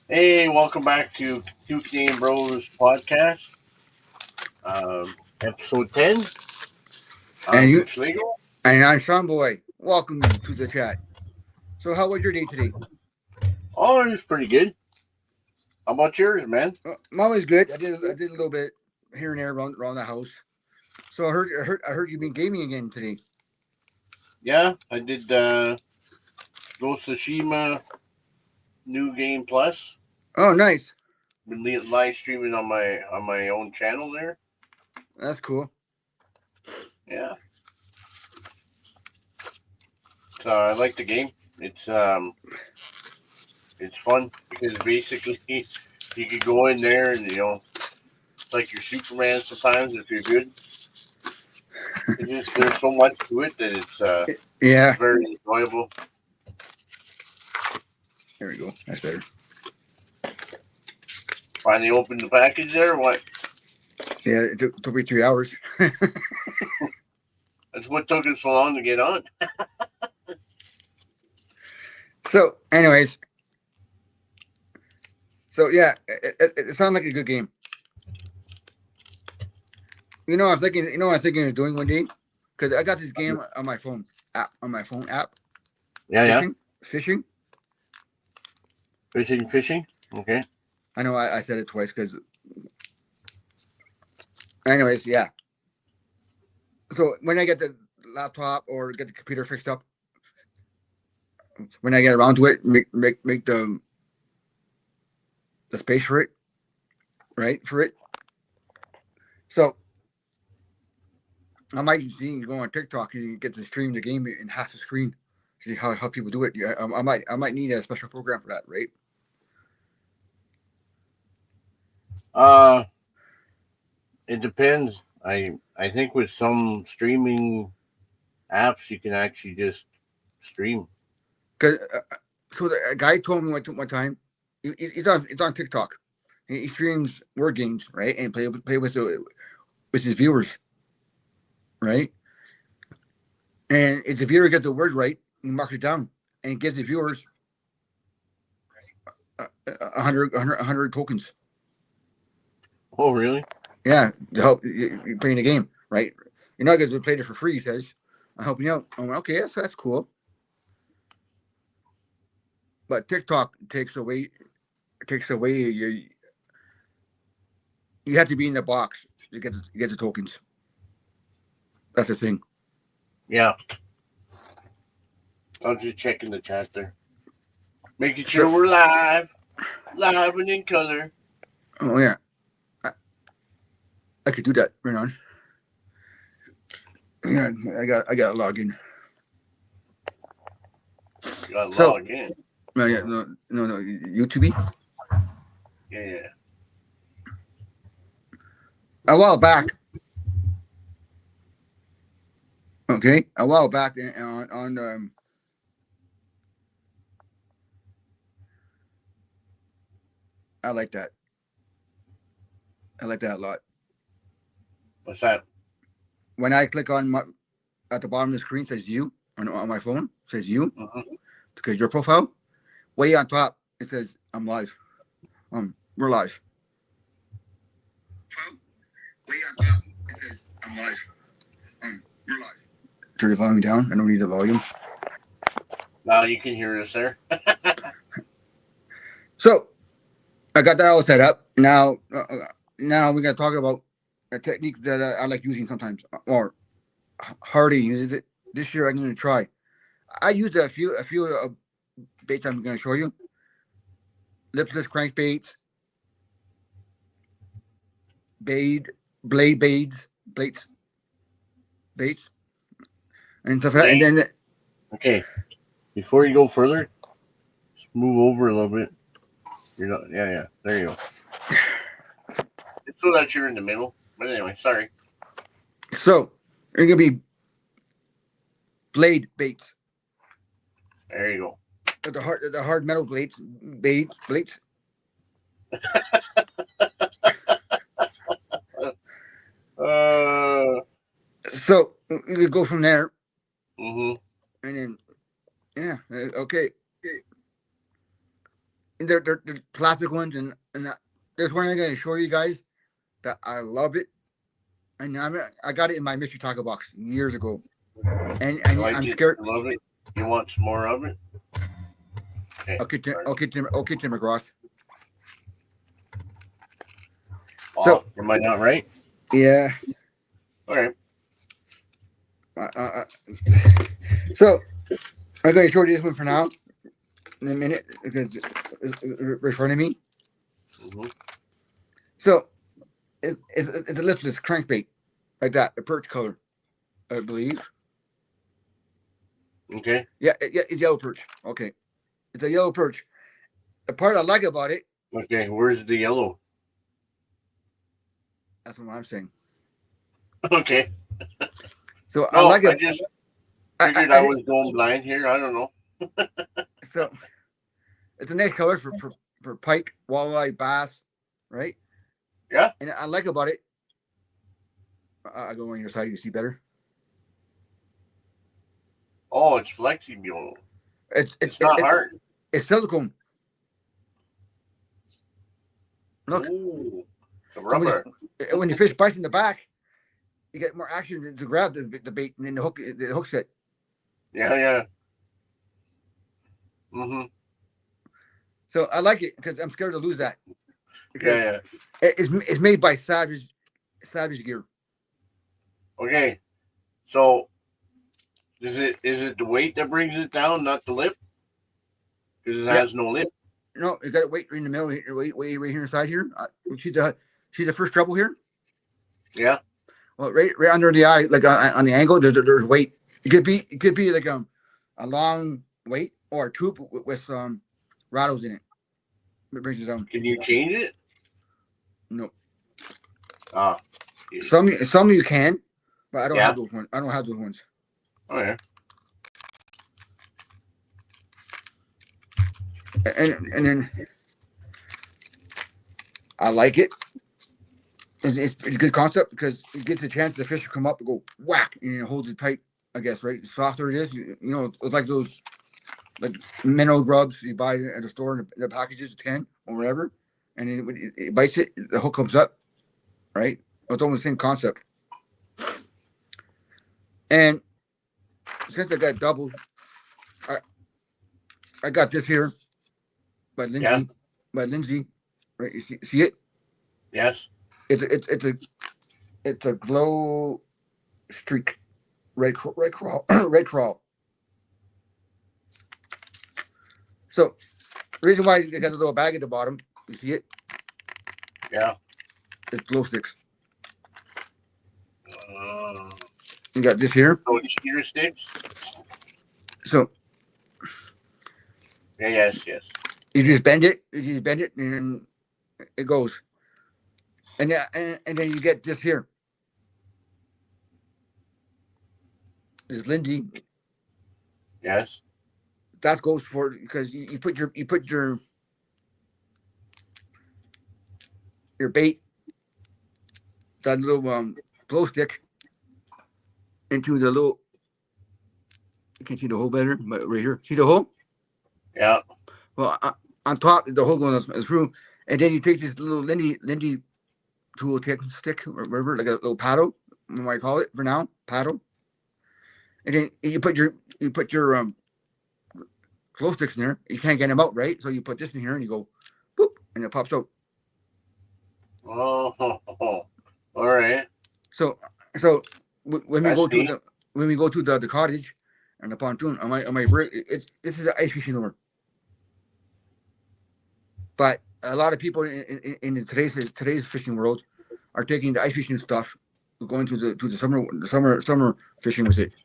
Hey, welcome back to Two Canadian Bros podcast, episode 10. And I'm you Schlegel. and I'm Sean Boy. Welcome to the chat. So, how was your day today? Oh, it was pretty good. How about yours, man? Mine was good. I did a little bit here and there around the house. So I heard you've been gaming again today. Yeah, I did Ghost of Tsushima New Game Plus. Oh, nice. Been live streaming on my own channel there. That's cool. Yeah, so I like the game. It's fun because basically you could go in there and it's like you're Superman sometimes if you're good. It's just there's so much to it that it's Yeah. very enjoyable. There we go. That's better. Finally opened the package there. Or what? Yeah, it took me 3 hours. That's what took it so long to get on. So, anyways, yeah, it sounds like a good game. I'm thinking. What I'm thinking of doing one day, because I got this game on my phone app. Yeah. Fishing. Fishing. Okay. I know I said it twice because. Anyways, yeah. So when I get the laptop or get the computer fixed up, when I get around to it, make the space for it, right? For it. So I might see you go on TikTok and you get to stream the game in half the screen. See how people do it. Yeah, I might need a special program for that, right? Uh, it depends. I think with some streaming apps you can actually just stream. Because so a guy told me one time, it's on TikTok. He streams word games, right, and play with his viewers, right? And if the viewer gets the word right, he marks it down and gives the viewers 100 tokens. Oh, really? Yeah, to help you playing the game, right? You're not going to play it for free. He says, "I'm helping you out." I'm like, okay, that's cool. But TikTok takes away you have to be in the box to get the tokens. That's the thing. Yeah. I was just checking the chat there, making So, sure we're live and in color. oh yeah, I, I could do that right on. Yeah, I got to log in. You gotta So, log in. no, yeah, no, YouTube. Yeah. A while back, okay, on I like that. I like that a lot. What's that? When I click on at the bottom of the screen says you on my phone says you Mm-hmm. because your profile way on top it says I'm live. We're live. Way on top it says I'm live. We're live. Turn the volume down. I don't need the volume. Now you can hear us there. So I got that all set up. Now we got to talk about a technique that I like using sometimes, or hardly use it. This year I'm going to try. I used a few baits I'm going to show you. Lipless crankbaits, blade baits, and stuff. And then Okay. Before you go further, just move over a little bit. You're not. Yeah. There you go. Just so that you're in the middle. But anyway, sorry. so they're going to be blade baits. There you go. The hard metal blades. Uh. So we could go from there, Mhm. and then yeah, okay. they're plastic ones, and there's one I'm gonna show you guys that I love it, and I got it in my mystery tackle box years ago, and You like I'm it? scared. You love it? You want some more of it? Okay. Okay, Tim McGross. Oh, So am I not right? yeah, Okay. so I'm gonna show you this one for now in a minute because it's right in front of me. Mm-hmm. So it's a lipless crankbait like that, a perch color, I believe. Okay. Yeah, it's yellow perch. Okay, it's a yellow perch. The part I like about it, Okay. Where's the yellow? that's what I'm saying. Okay. So I No, like I it. just I, figured I, I I was going blind here. I don't know. so it's a nice color for pike, walleye, bass, right? Yeah. And I like about it. I go on your side, you see better. Oh, it's flexible. It's It's not hard. it's silicone. Look, Ooh, it's a so rubber. when you fish bites in the back, you get more action to grab the bait and then the hook set. Yeah, yeah. Mm-hmm. So I like it because I'm scared to lose that because Yeah, yeah. it's made by Savage Gear. Okay. So is it the weight that brings it down, not the lip? Because it Yeah, has no lip. no, you got to wait in the middle, wait right here inside here. See the first treble here. Yeah. Well, right under the eye, like on the angle, there's weight. It could be like a long weight or a tube with some rattles in it that brings it down. Can you change it? No, Ah. some you can, but I don't Yeah. have those ones. I don't have those ones. Oh yeah. And then I like it. It's a good concept because it gives a chance the fish to come up and go whack and it holds it tight. I guess right. The softer it is, you know, it's like those like minnow grubs you buy at the store in the packages, 10 or whatever, and it bites it, the hook comes up, right? It's almost the same concept. And since I got double, I, I got this here by Yeah. Lindsay, right? You see it? Yes. It's a glow streak, red crawl, red crawl. So the reason why you got a little bag at the bottom, you see it? Yeah. It's glow sticks. Uh, You got this here. so cheater sticks. So Yeah. Yes. Yes. you just bend it, and it goes. And yeah, and then you get this here. This Lindsay. Yes. That goes for because you put your bait, that little glow stick, into the little. You can see the hole better, but right here, see the hole? Yeah. Well, on top, the hole going through, and then you take this little Lindy tool stick or whatever, like a little paddle, what I call it for now, paddle, and then you put your glow sticks in there. You can't get them out, right? So you put this in here and you go, boop, and it pops out. Oh. All right. So when we That's go to neat. the cottage and the pontoon, on my break, this is an ice fishing lure. But a lot of people in today's fishing world are taking the ice fishing stuff, going to the summer fishing with it.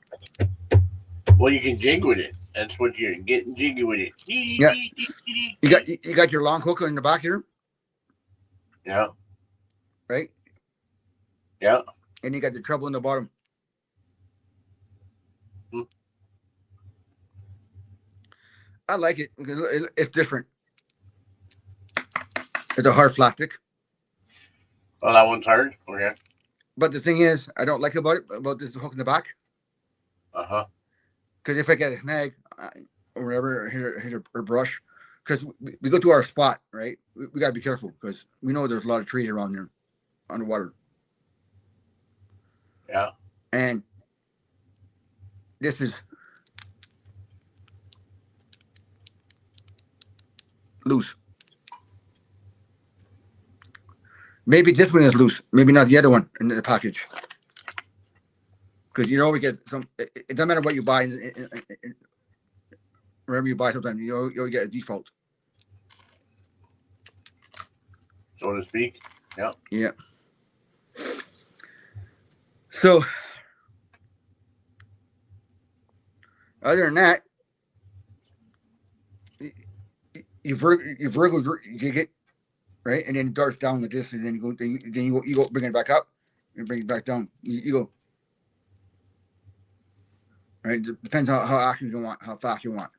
Well, you can jig with it. That's what you're getting jiggy with it. Yeah, you got your long hook in the back here, Yeah. right? Yeah. And you got the treble in the bottom. Hmm. I like it because it's different. It's a hard plastic. Oh, that one's hard. Okay. But the thing is, I don't like about this hook in the back. Uh huh. Because if I get a snag or whatever, hit a brush, because we go to our spot, right? We got to be careful because we know there's a lot of trees around there underwater. Yeah. And this is loose. Maybe this one is loose. Maybe not the other one in the package. Because you always get some. It doesn't matter what you buy. Wherever you buy, sometimes you'll get a default. So to speak. Yeah. Yeah. So, other than that, you get right, and then it darts down like this, and then you go bring it back up, and bring it back down. You go. Right, it depends how active you want, how fast you want.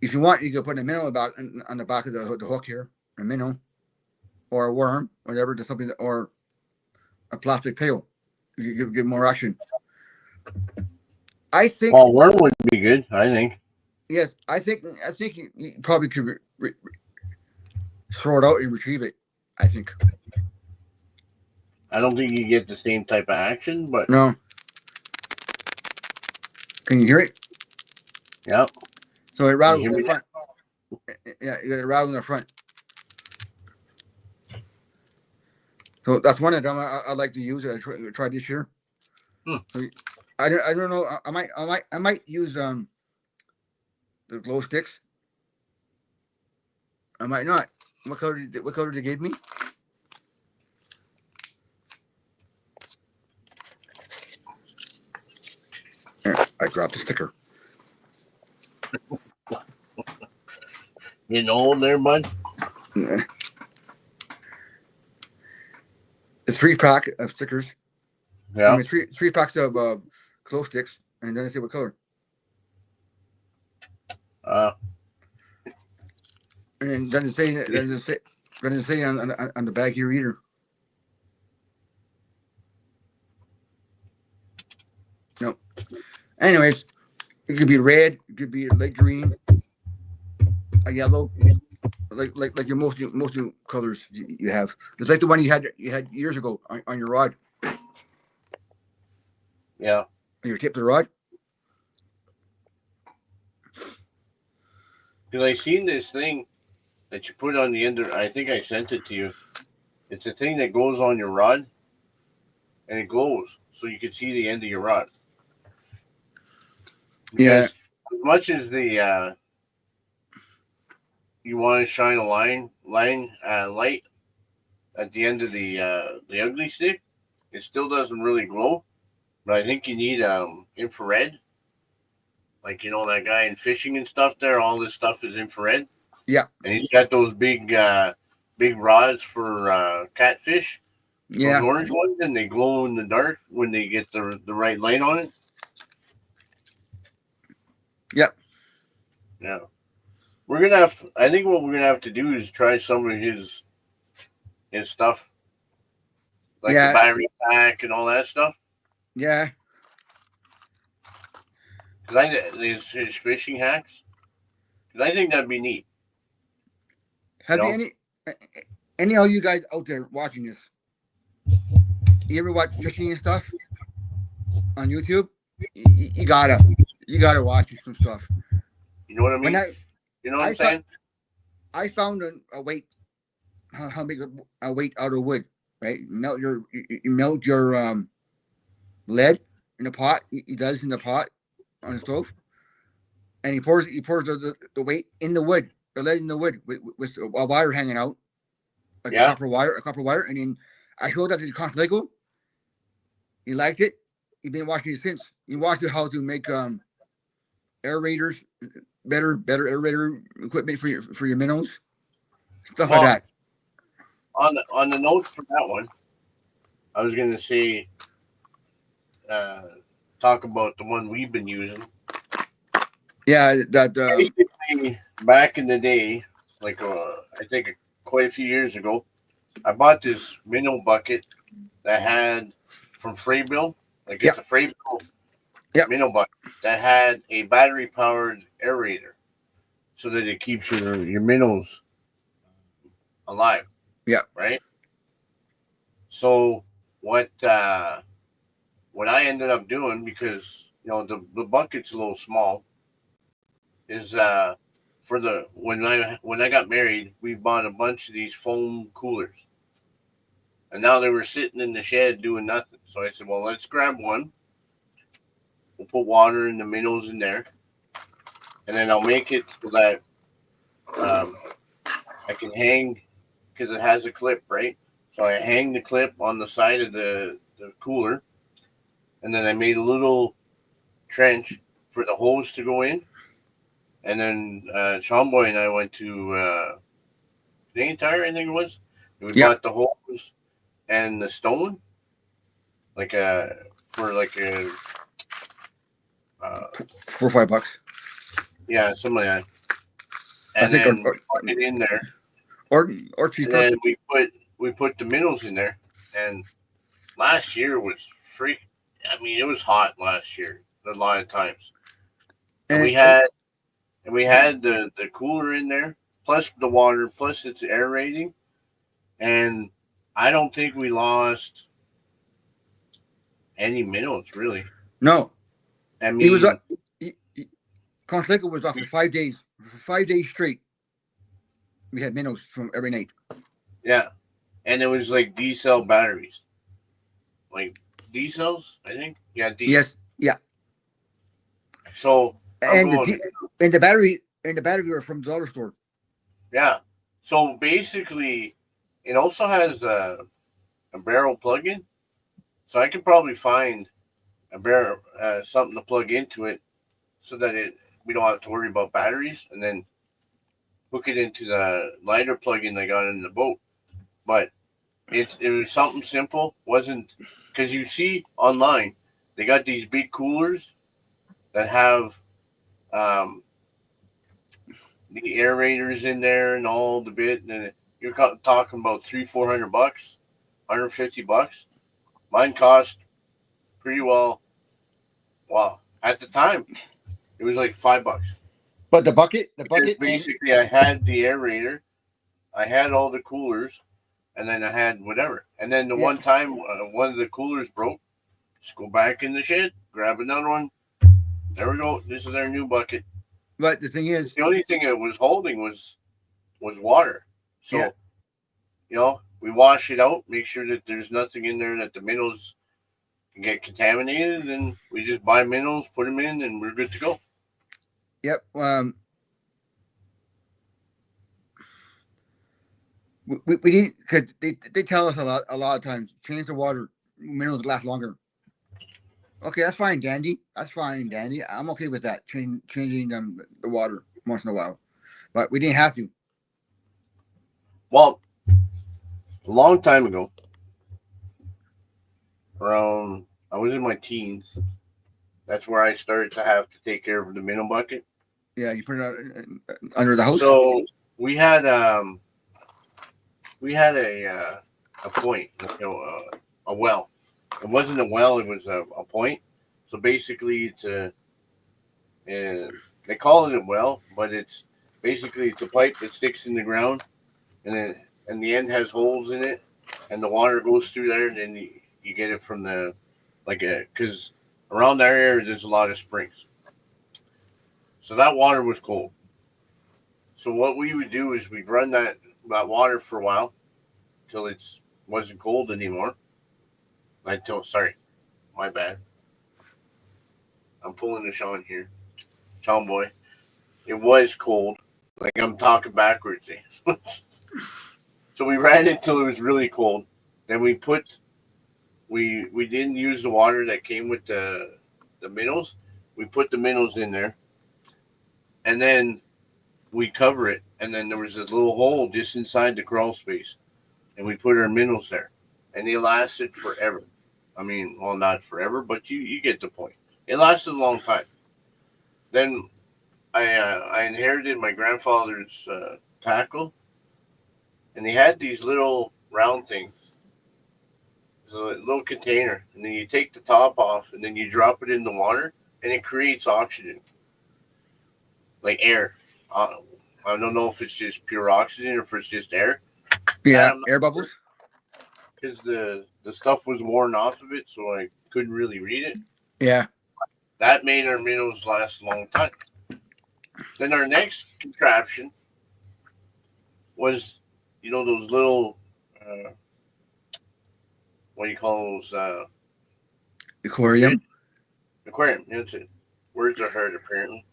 If you want, you can put a minnow about on the back of the hook here, a minnow, or a worm, whatever, to something, or a plastic tail. You give more action. I think. Well, worm would be good. I think. Yes, I think you probably could throw it out and retrieve it. I think. I don't think you get the same type of action, but No. Can you hear it? yeah. So it rattles You in hear the me front. Yeah, you got it rattle in the front. So that's one of them I like to use. I try this year. Hmm. I don't know. I might use the glow sticks. I might not. What color they gave me? There, I dropped the sticker. Getting old there, bud. Yeah. It's 3-pack of stickers. Yeah. I mean, three packs of glow sticks, and then I say what color. And then doesn't say on the bag here either. No. Anyways, it could be red, it could be light green, a yellow, like your most colors you have. It's like the one you had years ago on your rod. Yeah. On your tip of the rod. Because I seen this thing that you put on the end of. I think I sent it to you. It's a thing that goes on your rod, and it glows, so you can see the end of your rod. Because Yeah. as much as the you want to shine a light at the end of the ugly stick, it still doesn't really glow. But I think you need infrared. Like that guy in fishing and stuff. There, all this stuff is infrared. Yeah. And he's got those big rods for catfish. Yeah. Those orange ones, and they glow in the dark when they get the right light on it. Yep. Yeah. I think what we're gonna have to do is try some of his stuff, like the battery pack and all that stuff. Yeah. Because his fishing hacks. Because I think that'd be neat. Have you any of you guys out there watching this? You ever watch fishing and stuff on YouTube? You gotta watch some stuff. You know what I mean? You know what I'm saying? I found a weight. How big a weight out of wood? Right? You melt your lead in the pot. He does in the pot on the stove, and he pours the weight in the wood, the lead in the wood with a wire hanging out, like a copper wire, and then I showed that to Const Lego. He liked it. He's been watching it since. He watched how to make aerators, better aerator equipment for your minnows, stuff like that. On the note for that one, I was gonna say, talk about the one we've been using. Yeah, that basically back in the day, like I think quite a few years ago, I bought this minnow bucket that had from Fraybill, like it's a Fraybill minnow bucket that had a battery powered aerator. so that it keeps your minnows alive. Yeah. Right. So what I ended up doing, because the bucket's a little small, is for the when I got married, we bought a bunch of these foam coolers, and now they were sitting in the shed doing nothing. So I said, well, let's grab one. We'll put water and the minnows in there, and then I'll make it so that um, I can hang, because it has a clip, right? So I hang the clip on the side of the cooler, and then I made a little trench for the hose to go in. And then Sean Boy and I went to Canadian Tire, I think it was. And we Yeah. bought the hose and the stone, like for like a uh, $4 or $5. yeah, something like that. I And think, then put it in there, or and cheaper. then we put the minnows in there. And last year was freak. I mean, it was hot last year a lot of times, and And, we had the cooler in there, plus the water, plus its aerating, and I don't think we lost any minnows really. no, I he was mean, Constantly was off for 5 days. For 5 days straight, we had minnows from every night. yeah, and it was like D cell batteries, like D cells, I think. Yeah, D. Yes, yeah. So I'm And going, and the battery were from the dollar store. yeah. So basically, it also has a barrel plug-in, so I could probably find a barrel something to plug into it, so that we don't have to worry about batteries, and then hook it into the lighter plug-in I got in the boat. But it was something simple, wasn't, because you see online they got these big coolers that have um, the aerators in there and all the bit, and you're talking about $300-400, $150. Mine cost pretty well. Well, at the time it was like $5, But the bucket, because and basically I had the aerator, I had all the coolers, and then I had whatever. And then the yeah. one time one of the coolers broke, just go back in the shed, grab another one. There we go. This is our new bucket. But the thing is, The only thing it was holding was water. yeah, So we wash it out, make sure that there's nothing in there that the minnows can get contaminated, and we just buy minnows, put them in, and we're good to go. yep. We didn't, because they tell us a lot of times, change the water, minnows last longer. Okay, that's fine, Dandy. That's fine, Dandy. I'm okay with that. Changing the water once in a while, but we didn't have to. Well, a long time ago, around I was in my teens. That's where I started to have to take care of the minnow bucket. Yeah, you put it out under the house. So we had a point, a well. It wasn't a well; it was a point. So basically, they call it a well, but it's a pipe that sticks in the ground, and the end has holes in it, and the water goes through there, and then you get it from the because around that area there's a lot of springs. So that water was cold. So what we would do is we'd run that water for a while till it wasn't cold anymore. Sorry, my bad. I'm pulling the Sean here. Sean boy. It was cold. Like I'm talking backwards. So we ran it till it was really cold. Then we didn't use the water that came with the minnows. We put the minnows in there, and then we cover it. And then there was this little hole just inside the crawl space, and we put our minnows there, and they lasted forever. I mean, well, not forever, but you get the point. It lasted a long time. Then I inherited my grandfather's tackle, and he had these little round things. It's a little container, and then you take the top off, and then you drop it in the water, and it creates oxygen, like air, uh, I don't know if it's just pure oxygen or if it's just air. Yeah, air bubbles. Because the stuff was worn off of it, so I couldn't really read it. Yeah. That made our minnows last a long time. Then our next contraption was, those little, uh, what do you call those? Aquarium. Aquarium. That's it. Words are hard, apparently.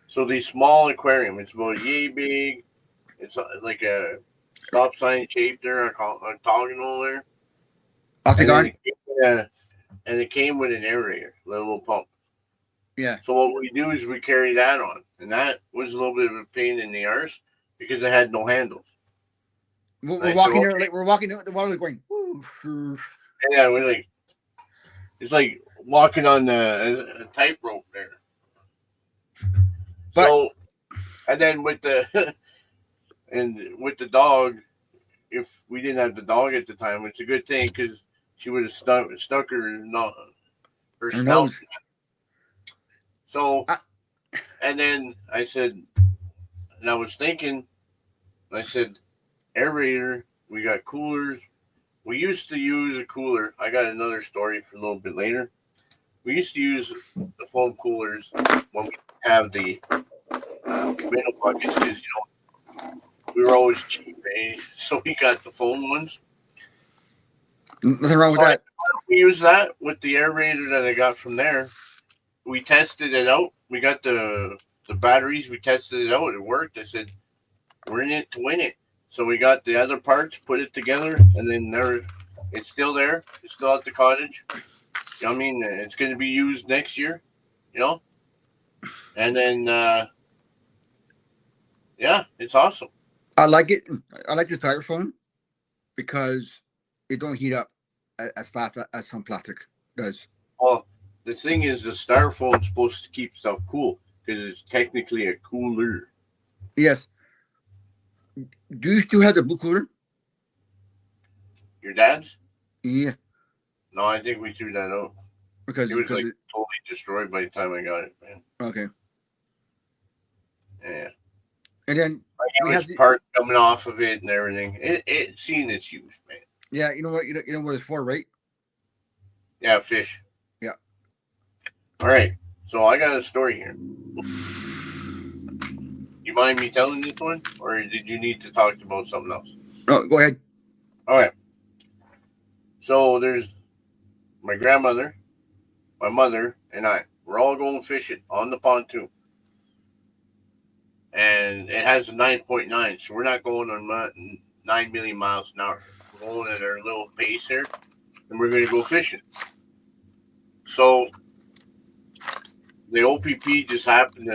So the small aquarium, it's about yay big. It's like a stop sign shape there, octagonal there. And then Octagon. it came with an aerator, a little pump. Yeah. So what we do is we carry that on, and that was a little bit of a pain in the arse because it had no handles. We're walking there, like we're walking the water going. Yeah, we like it's like walking on a tightrope there. But, so, and then with the dog, if we didn't have the dog at the time, it's a good thing because she would have stuck her snout. nose. So, and then I said, and I was thinking, I said, aerator, we got coolers. We used to use a cooler. I got another story for a little bit later. We used to use the foam coolers when we have the minnow buckets because, we were always cheap, eh? So we got the foam ones. Nothing wrong with that. We used that with the aerator that I got from there. We tested it out. We got the batteries. We tested it out. It worked. I said, we're in it to win it. So we got the other parts, put it together, and then it's still there. It's still at the cottage. I mean, it's going to be used next year, And then, yeah, it's awesome. I like it. I like the styrofoam because it don't heat up as fast as some plastic does. Well, the thing is, the styrofoam's supposed to keep stuff cool because it's technically a cooler. Yes. Do you still have the blue cooler? Your dad's? Yeah. No, I think we threw that out. Because it was totally destroyed by the time I got it, man. Okay. Yeah. And then we have parts coming off of it and everything. It's seen its use, man. Yeah, you know what? You know what it's for, right? Yeah, fish. Yeah. All right. So I got a story here. You mind me telling this one, or did you need to talk about something else? No, go ahead. All right. So there's my grandmother, my mother, and I. We're all going fishing on the pontoon. And it has a 9.9, so we're not going on 9 million miles an hour. We're going at our little pace here, and we're going to go fishing. So the OPP just happened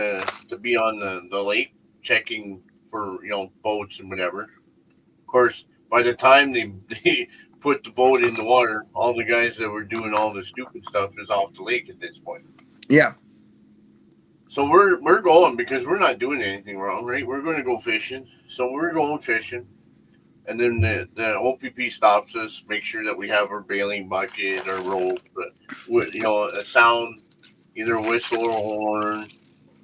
to be on the lake checking for, boats and whatever. Of course, by the time they put the boat in the water, all the guys that were doing all the stupid stuff is off the lake at this point. Yeah. So we're going because we're not doing anything wrong, right? We're going to go fishing. So we're going fishing. And then the OPP stops us, make sure that we have our bailing bucket or rope, with, a sound, either a whistle or a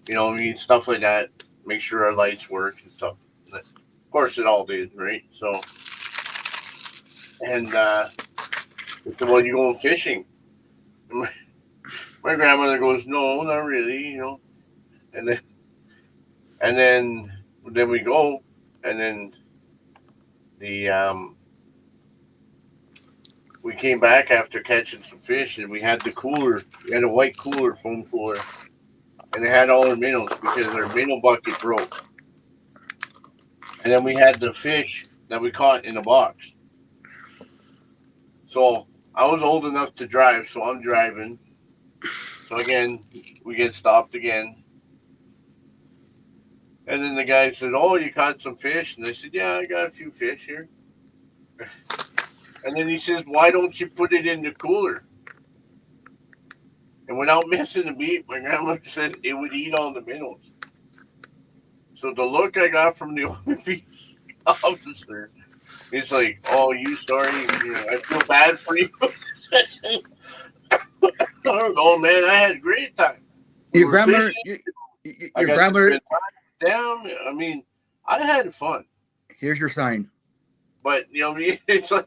horn, stuff like that. Make sure our lights work and stuff. And of course, it all did, right? So, and well, you going fishing? My grandmother goes, no, not really, And then we go, and then we came back after catching some fish, and we had the cooler. We had a white cooler, foam cooler, and it had all our minnows because our minnow bucket broke. And then we had the fish that we caught in a box. So I was old enough to drive, so I'm driving. So again, we get stopped again. And then the guy said, oh, you caught some fish? And I said, yeah, I got a few fish here. And then he says, why don't you put it in the cooler? And without missing a beat, my grandma said it would eat all the minnows. So the look I got from the officer is like, oh, you sorry? I feel bad for you. I don't know, man. I had a great time. Your grandmother damn, I mean, I had fun, Here's your sign. but what I mean, it's like,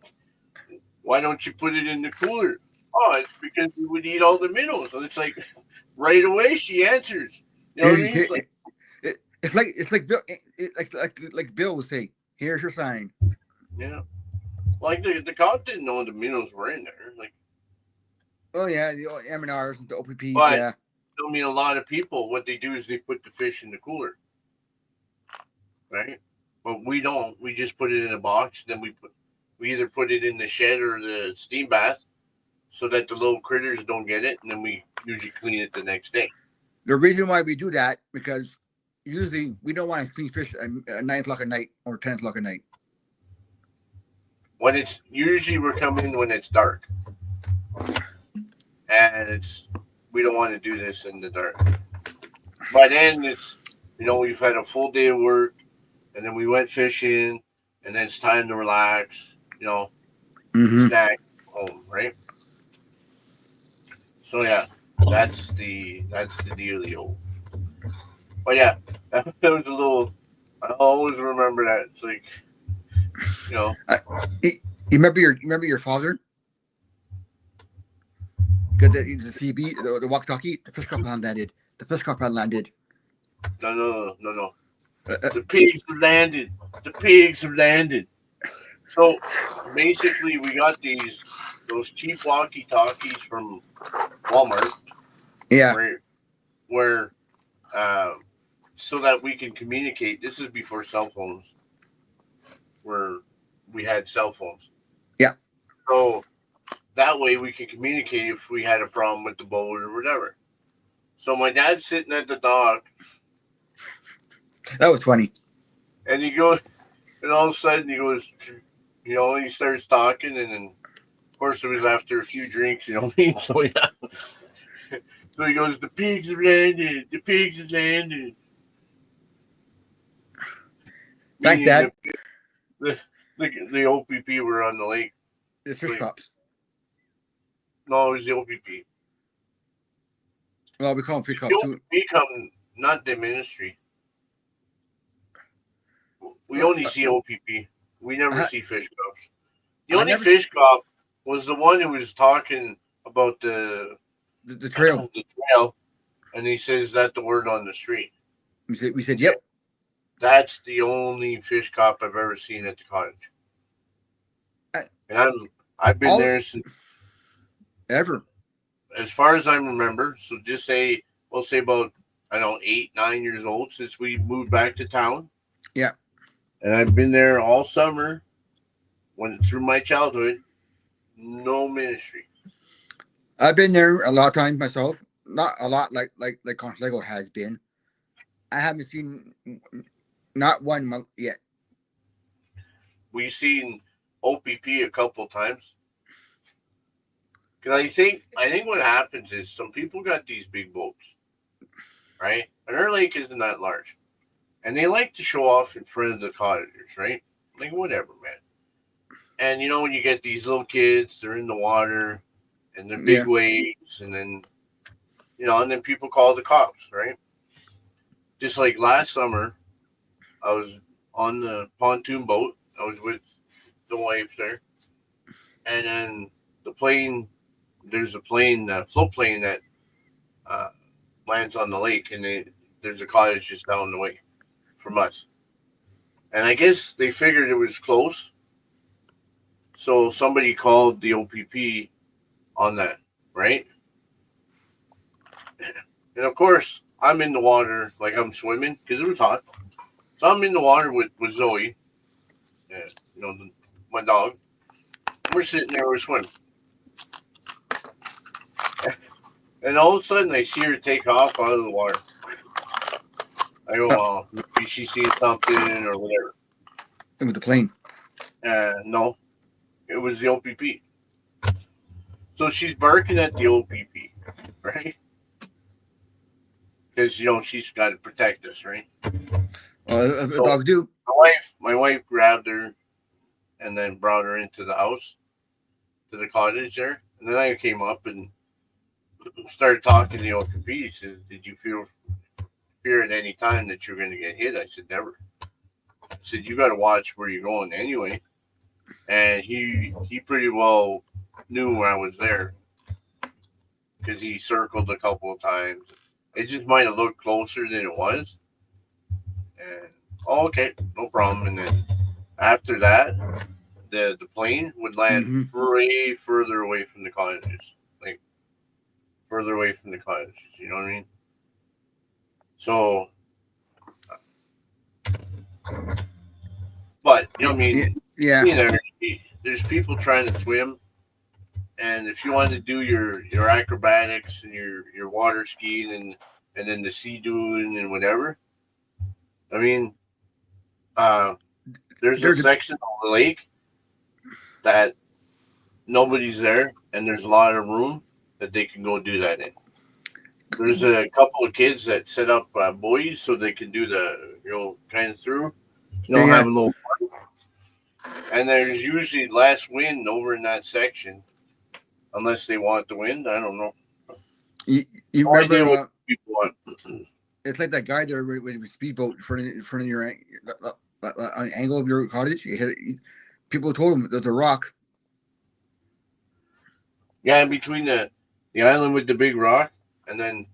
why don't you put it in the cooler? Oh, it's because we would eat all the minnows. So it's like right away she answers. You know Here, what I mean? here It's like, it's like Bill, like Bill would say. Here's your sign. yeah, like the cop didn't know the minnows were in there. Like, Oh yeah, the M&Rs, the OPPs. but Yeah. I mean, a lot of people, what they do is they put the fish in the cooler, right? But we don't. We just put it in a box. Then we either put it in the shed or the steam bath so that the little critters don't get it, and then we usually clean it the next day. The reason why we do that because usually we don't want to clean fish at 9 o'clock at night or 10 o'clock at night. When it's usually we're coming when it's dark, and it's we don't want to do this in the dark. By then it's we've had a full day of work, and then we went fishing, and then it's time to relax. Mm-hmm. Snack home, right? So yeah, that's the dealio. But yeah, that was a little. I always remember that. It's like you know, You remember your father? Because the CB, the walkie-talkie, the fish caught landed. The fish caught landed. no. Uh, The pigs have landed. The pigs have landed. So basically, we got those cheap walkie talkies from Walmart, yeah. where uh, so that we can communicate. This is before cell phones, where we had cell phones. Yeah. So that way we can communicate if we had a problem with the boat or whatever. So my dad's sitting at the dock, That was funny. and and all of a sudden he goes, he starts talking, and then of course it was after a few drinks, you know what I mean? So yeah. So he goes, the pigs have landed. The pigs have landed. Thanks, Meaning Dad. the OPP were on the lake. The fish So, cops. no, it was the OPP. Well, we call them fish The cops too. OPP come, not the ministry. We only see OPP. We never I, see fish cops. The I only never fish cop was the one who was talking about the the trail. the trail, and he says that the word on the street. We said yep. That's the only fish cop I've ever seen at the cottage. I, And I've been all there since ever. as far as I remember. So just say we'll say about I don't know 8, 9 years old since we moved back to town. Yeah. And I've been there all summer through my childhood. No ministry. I've been there a lot of times myself. Not a lot like Conslego has been. I haven't seen not one month yet. We've seen OPP a couple times. Because I think what happens is some people got these big boats, right? And our lake isn't that large. And they like to show off in front of the cottagers, right? Like, whatever, man. And when you get these little kids, they're in the water and they're big Yeah. waves, and then, and then people call the cops, right? Just like last summer, I was on the pontoon boat. I was with the wife there. And then there's a float plane that uh, lands on the lake, and there's a cottage just down the way from us. And I guess they figured it was close, so somebody called the OPP on that, right? And of course, I'm in the water like I'm swimming because it was hot. So I'm in the water with Zoe, uh, my dog. We're sitting there, we're swimming. And all of a sudden, I see her take off out of the water. I go, well, maybe she's seeing something or whatever. With the plane. No, it was the OPP. So she's barking at the OPP, right? Because she's got to protect us, right? Well, So dogs do. my wife grabbed her and then brought her into the house, to the cottage there, and then I came up and started talking to the OPP. He says, "Did you feel disappear at any time that you're going to get hit. I said, never. I said, you got to watch where you're going anyway. And he pretty well knew I was there because he circled a couple of times. It just might have looked closer than it was. And, oh, okay, no problem. And then after that, the plane would land way further away from the cottages. Like, further away from the cottages. You know what I mean? So, but, you know what I mean? Yeah. There's people trying to swim. And if you want to do your acrobatics and your water skiing and then the sea doing and whatever, I mean, there's a section of the lake that nobody's there, and there's a lot of room that they can go do that in. There's a couple of kids that set up buoys so they can do the kind of through, have a little fun. And there's usually less wind over in that section, unless they want the wind. I don't know. You remember what people want. It's like that guy there with a speedboat in front of your angle of your cottage. You hit it. People told him there's a rock. Yeah, in between the island with the big rock, and then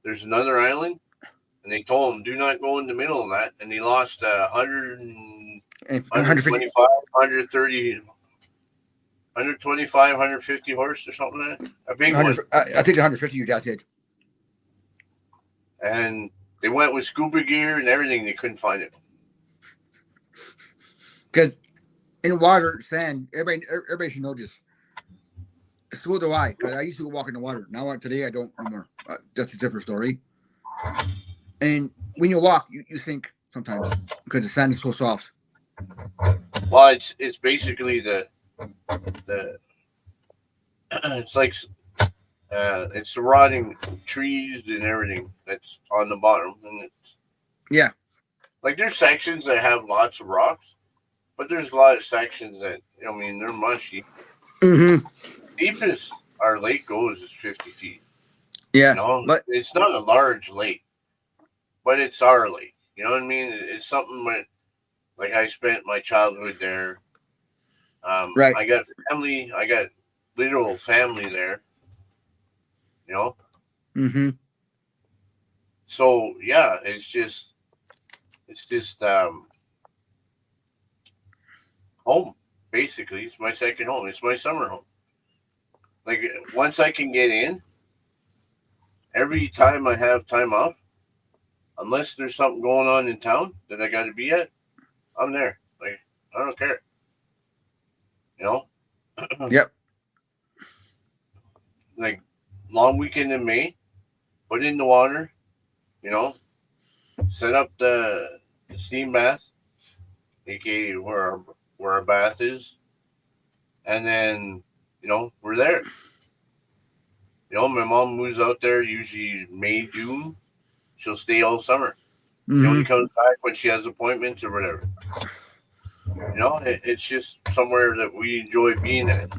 there's another island, and they told him do not go in the middle of that, and he lost 125, 130, 125, 150 horse or something like that. A big one. I think 150 you guys did. And they went with scuba gear and everything. They couldn't find it. Because in water, sand, everybody should know this. So do I, because I used to walk in the water. Now today I don't anymore. That's a different story. And when you walk, you sink sometimes because the sand is so soft. Well, it's basically the it's like it's the rotting trees and everything that's on the bottom, and it's like there's sections that have lots of rocks, but there's a lot of sections that they're mushy. Mm-hmm. Deepest our lake goes is 50 feet. Yeah, but it's not a large lake, but it's our lake. You know what I mean? It's something that, like, I spent my childhood there. Right. I got family. I got literal family there. Mm-hmm. So yeah, it's just home. Basically, it's my second home. It's my summer home. Like, once I can get in, every time I have time off, unless there's something going on in town that I got to be at, I'm there. Like, I don't care. Yep. Like, long weekend in May, put in the water, set up the steam bath, aka where our bath is, and then we're there. My mom moves out there usually May, June. She'll stay all summer. Mm-hmm. She only comes back when she has appointments or whatever. It's just somewhere that we enjoy being at.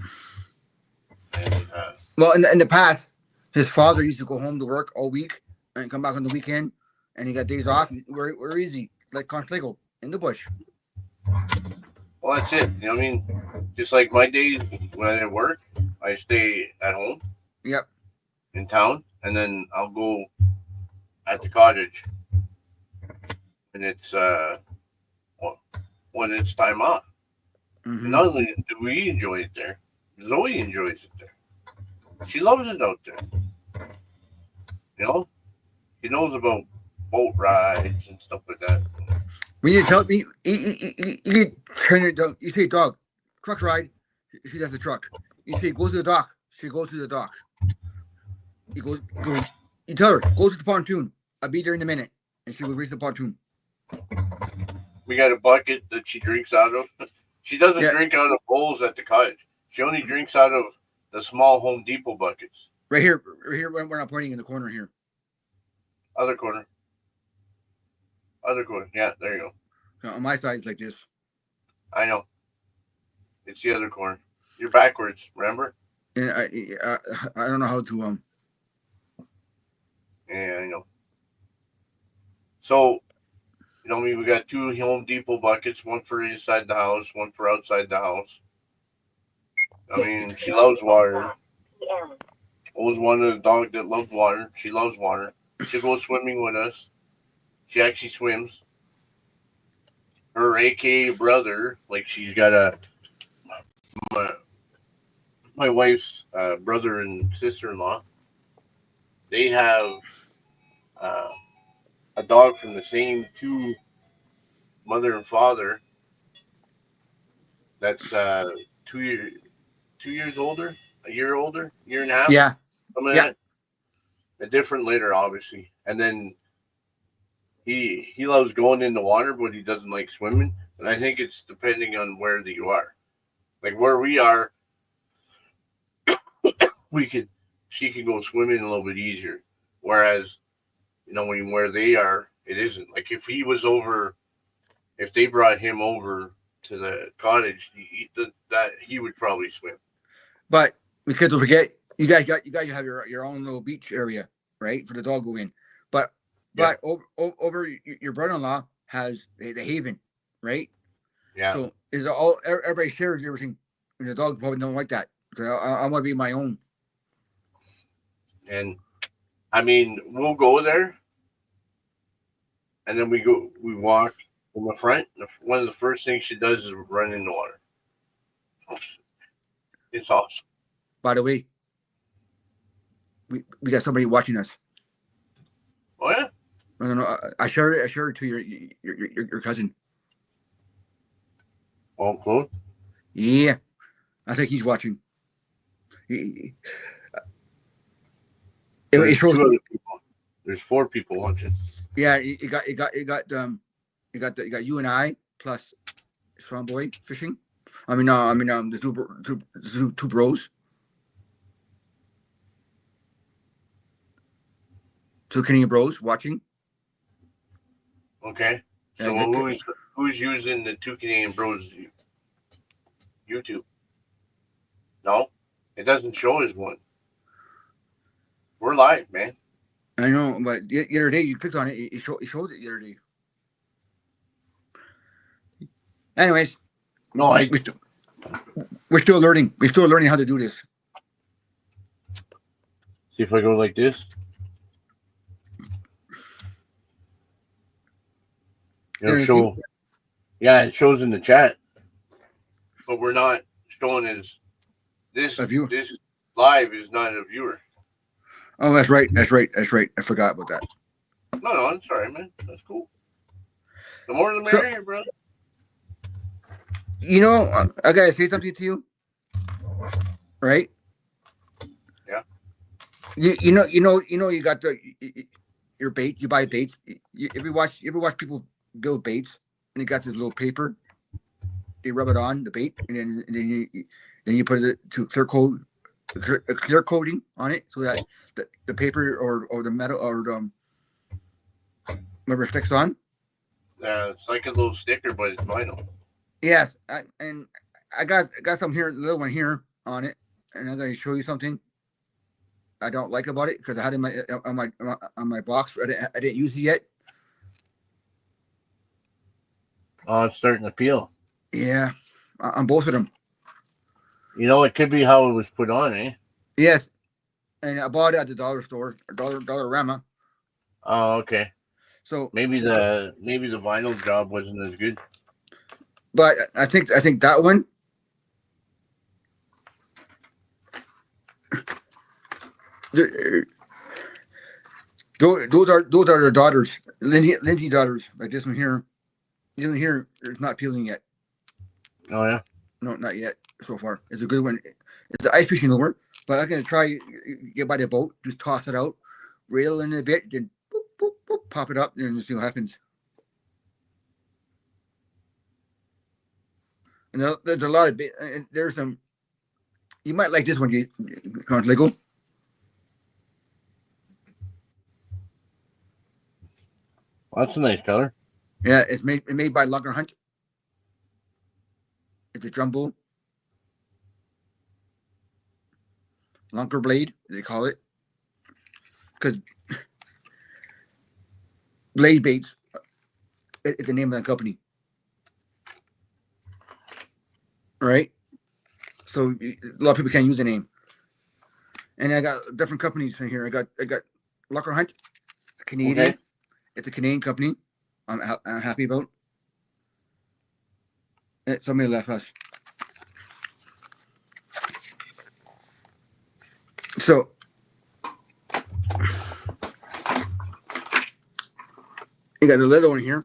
And, well, in the past, his father used to go home to work all week and come back on the weekend, and he got days off. We're easy, like Constable in the bush. Well, that's it. Just like my days when I didn't work, I stay at home. Yep. In town, and then I'll go at the cottage, and it's when it's time off. Mm-hmm. And not only do we enjoy it there, Zoe enjoys it there. She loves it out there. She knows about boat rides and stuff like that. When you tell me, you turn it down. You say, dog, truck ride. She does the truck. You say, go to the dock. She goes to the dock. You tell her, go to the pontoon. I'll be there in a minute. And she will raise the pontoon. We got a bucket that she drinks out of. She doesn't drink out of bowls at the cottage. She only drinks out of the small Home Depot buckets. Right here, we're not pointing in the corner here. Other corner. Yeah, there you go. On my side, it's like this. I know. It's the other corner. You're backwards, remember? And I don't know how to Yeah, I know. So, we got 2 Home Depot buckets, one for inside the house, one for outside the house. She loves water. Always wanted a dog that loved water. She loves water. She'll go swimming with us. She actually swims. Her AKA brother, like she's got my, my wife's brother and sister-in-law. They have uh, a dog from the same two mother and father. That's 2 years older, a year older, year and a half, Yeah. something like Yeah. that. A different litter, obviously. And then he loves going in the water, but he doesn't like swimming. And I think it's depending on where you are. Like where we are, she can go swimming a little bit easier. Whereas, where they are, it isn't. Like if they brought him over to the cottage, he would probably swim. But because don't forget, you guys have your own little beach area, right, for the dog to go in. But Yeah. over your brother-in-law has the haven, right? Yeah. So everybody shares everything, and the dog probably don't like that because I want to be my own. And we'll go there, and then we walk from the front. One of the first things she does is run in the water. It's awesome. By the way, we got somebody watching us. Oh yeah. I don't know. I shared it to your cousin. Oh, cool. Yeah, I think he's watching. It There's shows. 2 other people. There's 4 people watching. Yeah, you got you and I plus Strong Boy fishing. The two bros. Two Canadian bros watching. Okay. So who's using the 2 Canadian Bros YouTube? No, it doesn't show as one. We're live, man. I know, but the other day you clicked on it. It shows it the other day. Anyways, No, we're still learning. We're still learning how to do this. See if I go like this. It'll show. Yeah, it shows in the chat, but we're not showing as this. This live is not a viewer. Oh, that's right. I forgot about that. No, I'm sorry, man. That's cool. The more the merrier, bro. I gotta say something to you, right? Yeah. You got your bait. You buy baits. You ever watch people build baits, and you got this little paper. They rub it on the bait, and then you put it to clear coating on it, so that the paper or the metal or the whatever sticks on. Yeah, it's like a little sticker, but it's vinyl. Yes, and I got some here, a little one here on it, and I'm gonna show you something I don't like about it because I had it on my box. I didn't use it yet. Oh, it's starting to peel. Yeah, on both of them. It could be how it was put on, eh? Yes, and I bought it at the dollar store, Dollarama. Oh, okay. So maybe the vinyl job wasn't as good. But I think that one. Those are their daughters, Lindsay daughters. Like this one here, it's not peeling yet. Oh yeah. No, not yet. So far, it's a good one. It's the ice fishing lure, but I'm gonna try get by the boat, just toss it out, reel in a bit, then boop, boop, boop, pop it up, and see what happens. And there's a lot of there's some. You might like this one, Lego. Well, that's a nice color. Yeah, it's made by Lugger Hunt. It's a jumbo lunker blade, they call it, because Blade Baits is the name of that company, right? So a lot of people can't use the name. And I got different companies in here. I got Lucker Hunt, Canadian. Okay. It's a Canadian company. I'm happy about. Somebody left us. So you got the little one here.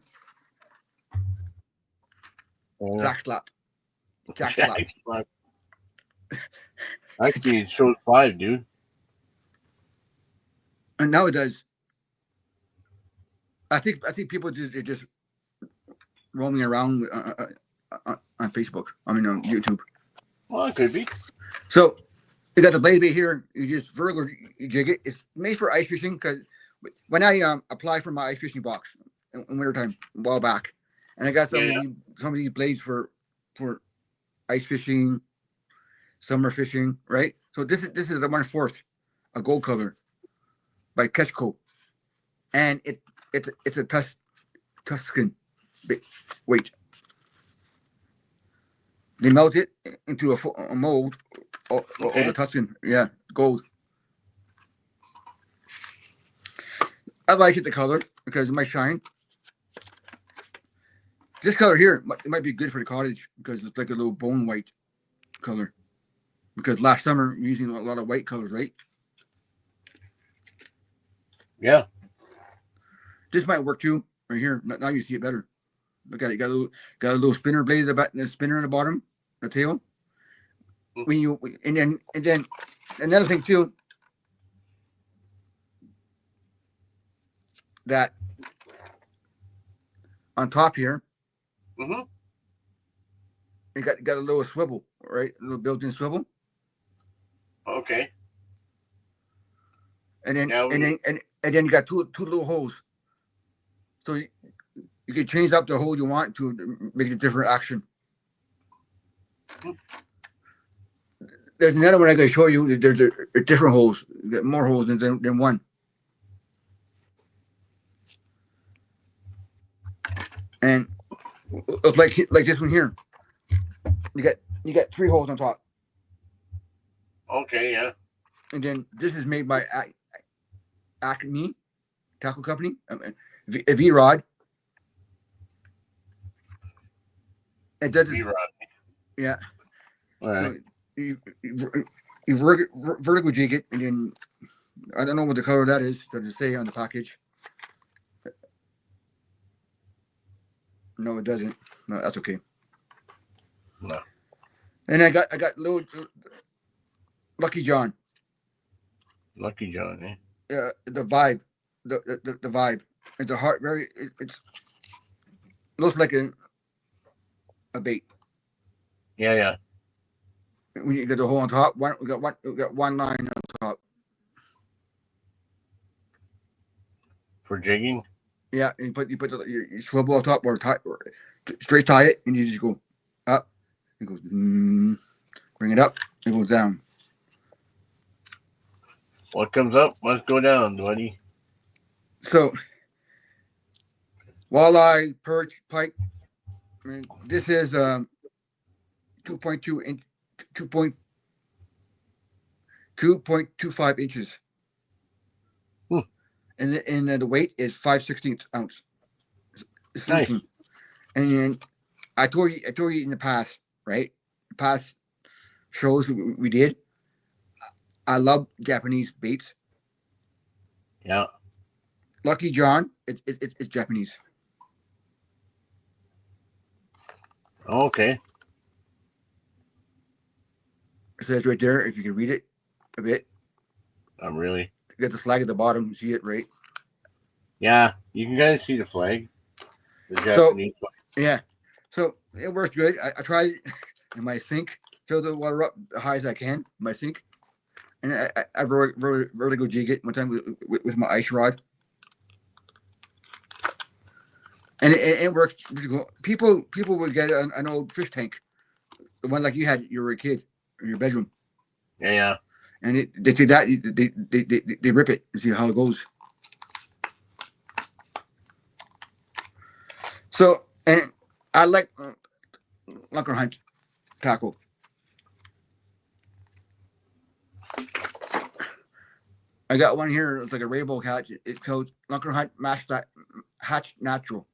Jack Slap. Jack Slap. Slap. Actually, it shows 5, dude. And now it does. I think people just roaming around on Facebook. I mean on YouTube. Well, it could be. So you got the blade bait here. You just vertical jig it. It's made for ice fishing because when I applied for my ice fishing box in wintertime a while back, and I got some of these blades for ice fishing, summer fishing, right? So this is the 1/4, a gold color by Ketchco, and it's a Tuscan weight. They melt it into a mold. Oh, the Tuscan, yeah, gold. I like it, the color, because it might shine. This color here, it might be good for the cottage because it's like a little bone white color. Because last summer, we're using a lot of white colors, right? Yeah. This might work too, right here. Now you see it better. Look at it. Got a little spinner blade at the spinner in the bottom, the tail. And then another thing too, that on top here, it got a little swivel, right? A little built-in swivel. Okay. And then you got two little holes. So you can change up the hole you want to make it a different action. There's another one I gotta show you. There's different holes. You got more holes than one. And it's like this one here. You got 3 holes on top. Okay, yeah. And then this is made by Acme Tackle Company, a V-Rod. It does V-Rod. Yeah. All right. So you vertical jig it, and then I don't know what the color that is. Does it say on the package? No, it doesn't. No, that's okay. No. And I got little Lucky John. Lucky John, eh? The vibe, the vibe. It's a heart. It's looks like a bait. Yeah. When you get the hole on top, we got one line on top. For jigging. Yeah, and you put your swivel on top or straight tie it, and you just go up. It goes. Bring it up. It goes down. What comes up must go down, buddy. So, walleye, perch, pike. I mean, this is 2.2 inch, 2.25 inches. And the weight is 5/16 ounce. It's nice. And I told you in the past, right? Past shows we did. I love Japanese baits. Yeah. Lucky John, it's Japanese. Okay. It says right there, if you can read it a bit. I'm really. You got the flag at the bottom. You see it, right? Yeah, you can kind of see the flag. The Japanese flag. Yeah. So it works good. I tried it in my sink, fill the water up as high as I can in my sink. And I vertical jig it one time with my ice rod. And it works. People would get an old fish tank, the one like you had. You were a kid in your bedroom. Yeah. And they take that. They rip it and see how it goes. So, and I like lunker hunt tackle. I got one here. It's like a rainbow catch. It's called lunker hunt hatch natural.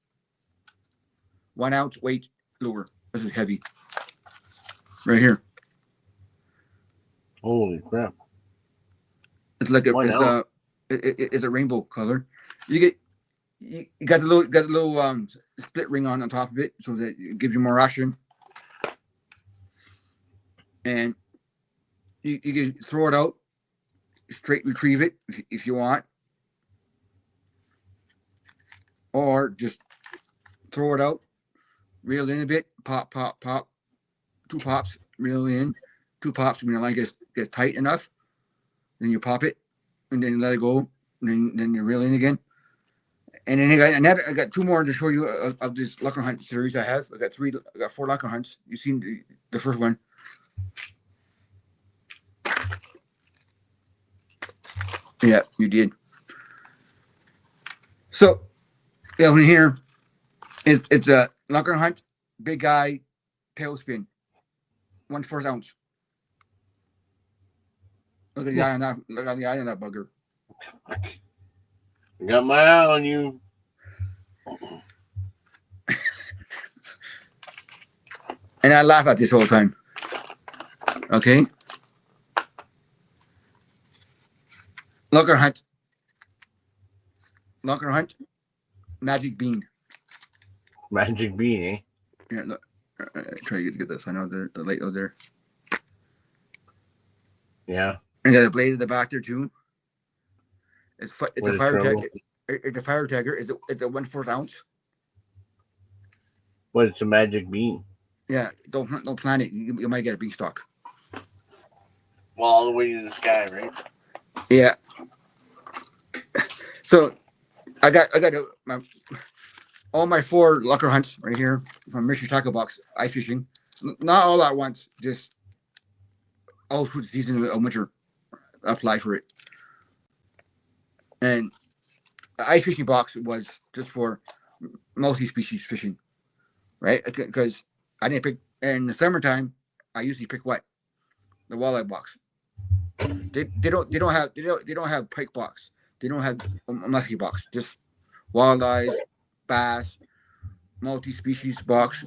1 ounce weight lure. This is heavy. Right here. Holy crap! It's like Why not? it's a rainbow color. You got the little split ring on top of it, so that it gives you more action. And you can throw it out, straight retrieve it if you want, or just throw it out, reel in a bit, pop, pop, pop, 2 pops, reel in, 2 pops when the line gets tight enough, then you pop it, and then let it go, and then you reel in again. And then I got 2 more to show you of this lunker hunt series I have. I got 4 lunker hunts. You've seen the first one. Yeah, you did. So, yeah, over here, it's a lunker hunt, big guy, tailspin, 1/4 ounce. Look at the eye on that. Look at the eye on that bugger. I got my eye on you. And I laugh at this all the time. Okay. Lunker hunt, magic bean. Magic bean, eh? Yeah, look. Try to get this. I know the light out there. Yeah. And got a blade at the back there too. It's a fire trouble? tag. It's a fire tagger. It's a 1/4 ounce. What? It's a magic bean. Yeah, don't plan it. You might get a beanstalk. Well, all the way to the sky, right? Yeah. So I got all my 4 lunker hunts right here from Mystery Tackle Box ice fishing. Not all at once, just all through the season of winter. I fly for it. And the ice fishing box was just for multi-species fishing, right? Because I didn't pick in the summertime. I usually pick what? The walleye box. They don't have pike box. They don't have a muskie box. Just walleyes, bass, multi-species box.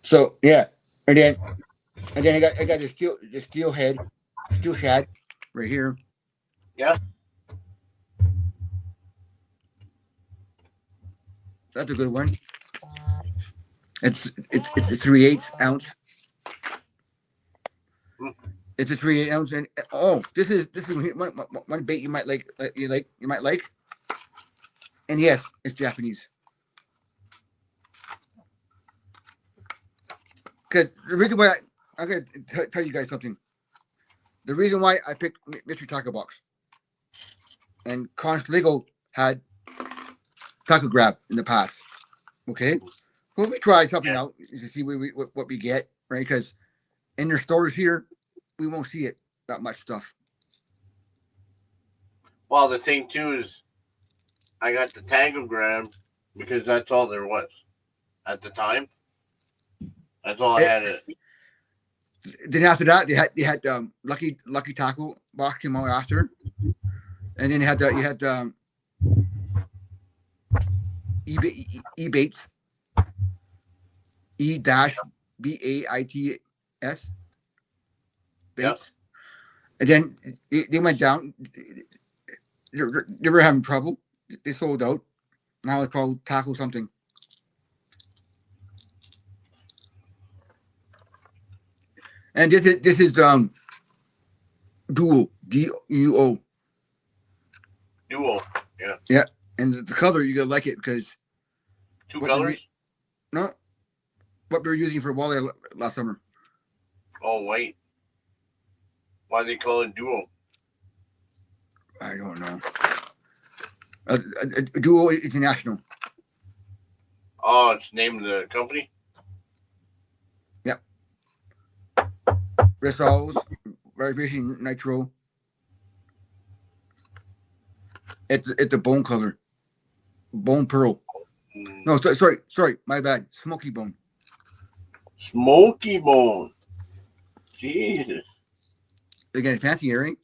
So yeah, and then I got the steel shad right here. Yeah. That's a good one. It's a 3/8 ounce. It's a 3/8 ounce, and this is one bait you might like. You might like. And yes, it's Japanese. Because the reason why I'm gonna tell you guys something. The reason why I picked Mystery Tackle Box and Conch Legal had Tackle Grab in the past. Okay, well we tried something out to see what we get, right? Because in their stores here, we won't see it that much stuff. Well, the thing too is, I got the Tango Grab because that's all there was at the time. That's all I had. Then after that, they had Lucky Tackle Box came out after, and then you had E-Baits, E-Baits baits, Yep. and then they went down. They were having trouble. They sold out. Now it's called Tackle something. And this is Duo, Duo. Duo. Yeah. Yeah, and the color you gotta like it because 2 colors. No, what we were using for walleye last summer. Oh, white. Why do they call it Duo? I don't know. Duo International. Oh, it's named the company. Yep. Rissoles, vibration nitro. It's a bone color, bone pearl. Mm, No, sorry, my bad. Smoky bone. Smoky bone. Jesus. Again, fancy earring.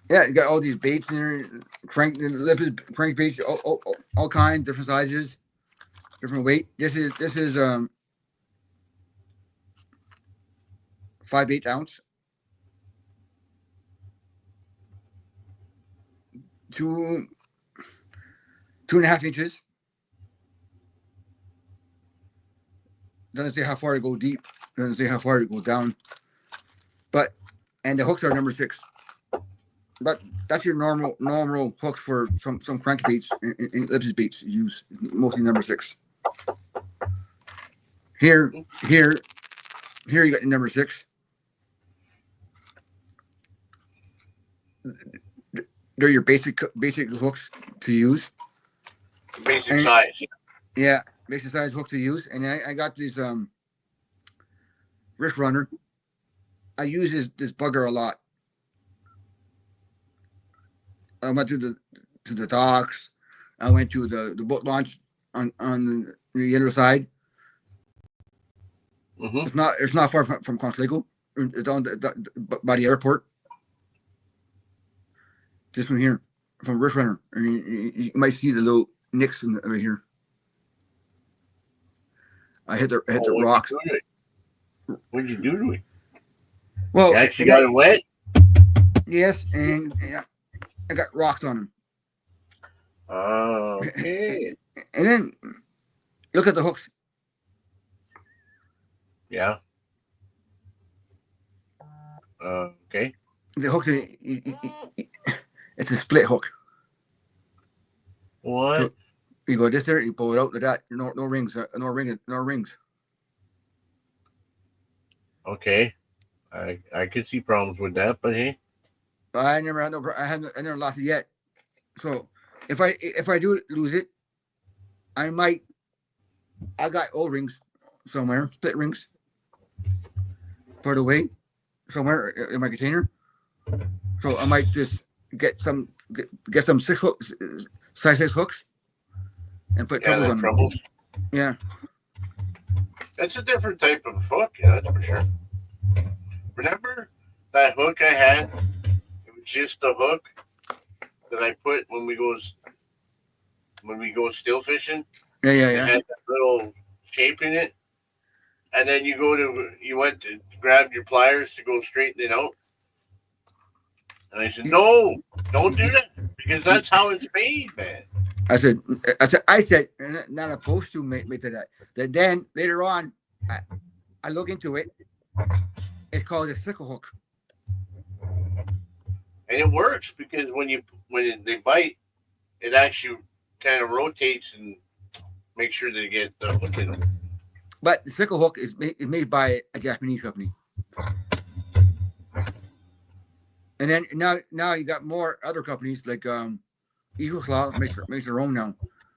Yeah, you got all these baits in there, crank baits, all kinds, different sizes, different weight. This is 5/8 ounce, two 2.5 inches. Doesn't say how far to go deep. Doesn't say how far to go down. But and the hooks are number 6. But that's your normal hook for some crankbaits and ellipsis baits use, mostly number 6. Here you got your number 6. They're your basic hooks to use. Basic And, size. yeah, basic size hook to use. And I got these wrist runner. I use this bugger a lot. I went to the docks. I went to the boat launch on the other side. Mm-hmm. It's not far from Constable. It's on by the airport. This one here from Wrist Runner. And you might see the little nicks right here. I hit the rocks. What'd you do to it? Well, You actually got it wet? Yes, and yeah, I got rocks on them. Oh, okay. And then look at the hooks. Yeah. Okay. The hooks, it's a split hook. What? So you go this there, you pull it out like that. No rings, no rings. Okay. I could see problems with that, but hey. I never had I never lost it yet. So if I do lose it, I got O-rings somewhere, split rings, put away somewhere in my container. So I might just get some 6 hooks, size 6 hooks, and put troubles on them. Yeah. That's a different type of hook, yeah, that's for sure. Remember that hook I had? It was just a hook that I put when we go still fishing. Yeah. It had that little shape in it, and then you went to grab your pliers to go straighten it out. And I said, "No, don't do that because that's how it's made, man." I said, not opposed to make to that. Then later on, I look into it. It's called a sickle hook, and it works because when they bite, it actually kind of rotates and makes sure they get the hook in them. But the sickle hook is made by a Japanese company. And then now you got more other companies like Eagle Claw makes their own now,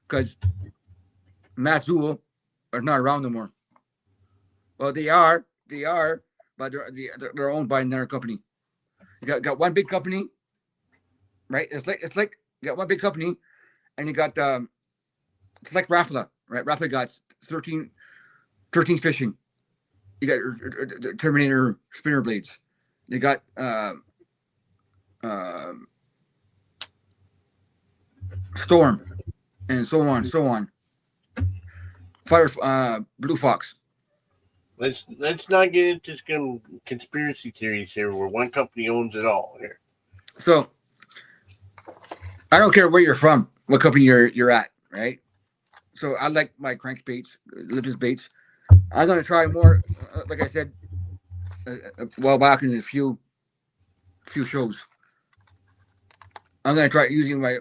because Matsuo are not around no more. Well, they are, but they're owned by another company. You got one big company, right? It's like you got one big company, and you got it's like Rapala, right? Rapala got 13 fishing. You got Terminator spinner blades. You got Storm, and so on. Fire, Blue Fox. Let's not get into some conspiracy theories here, where one company owns it all. Here, So I don't care where you're from, what company you're at, right? So I like my crankbaits, ellipsis baits. I'm gonna try more, like I said, a while back in a few shows. I'm gonna try using my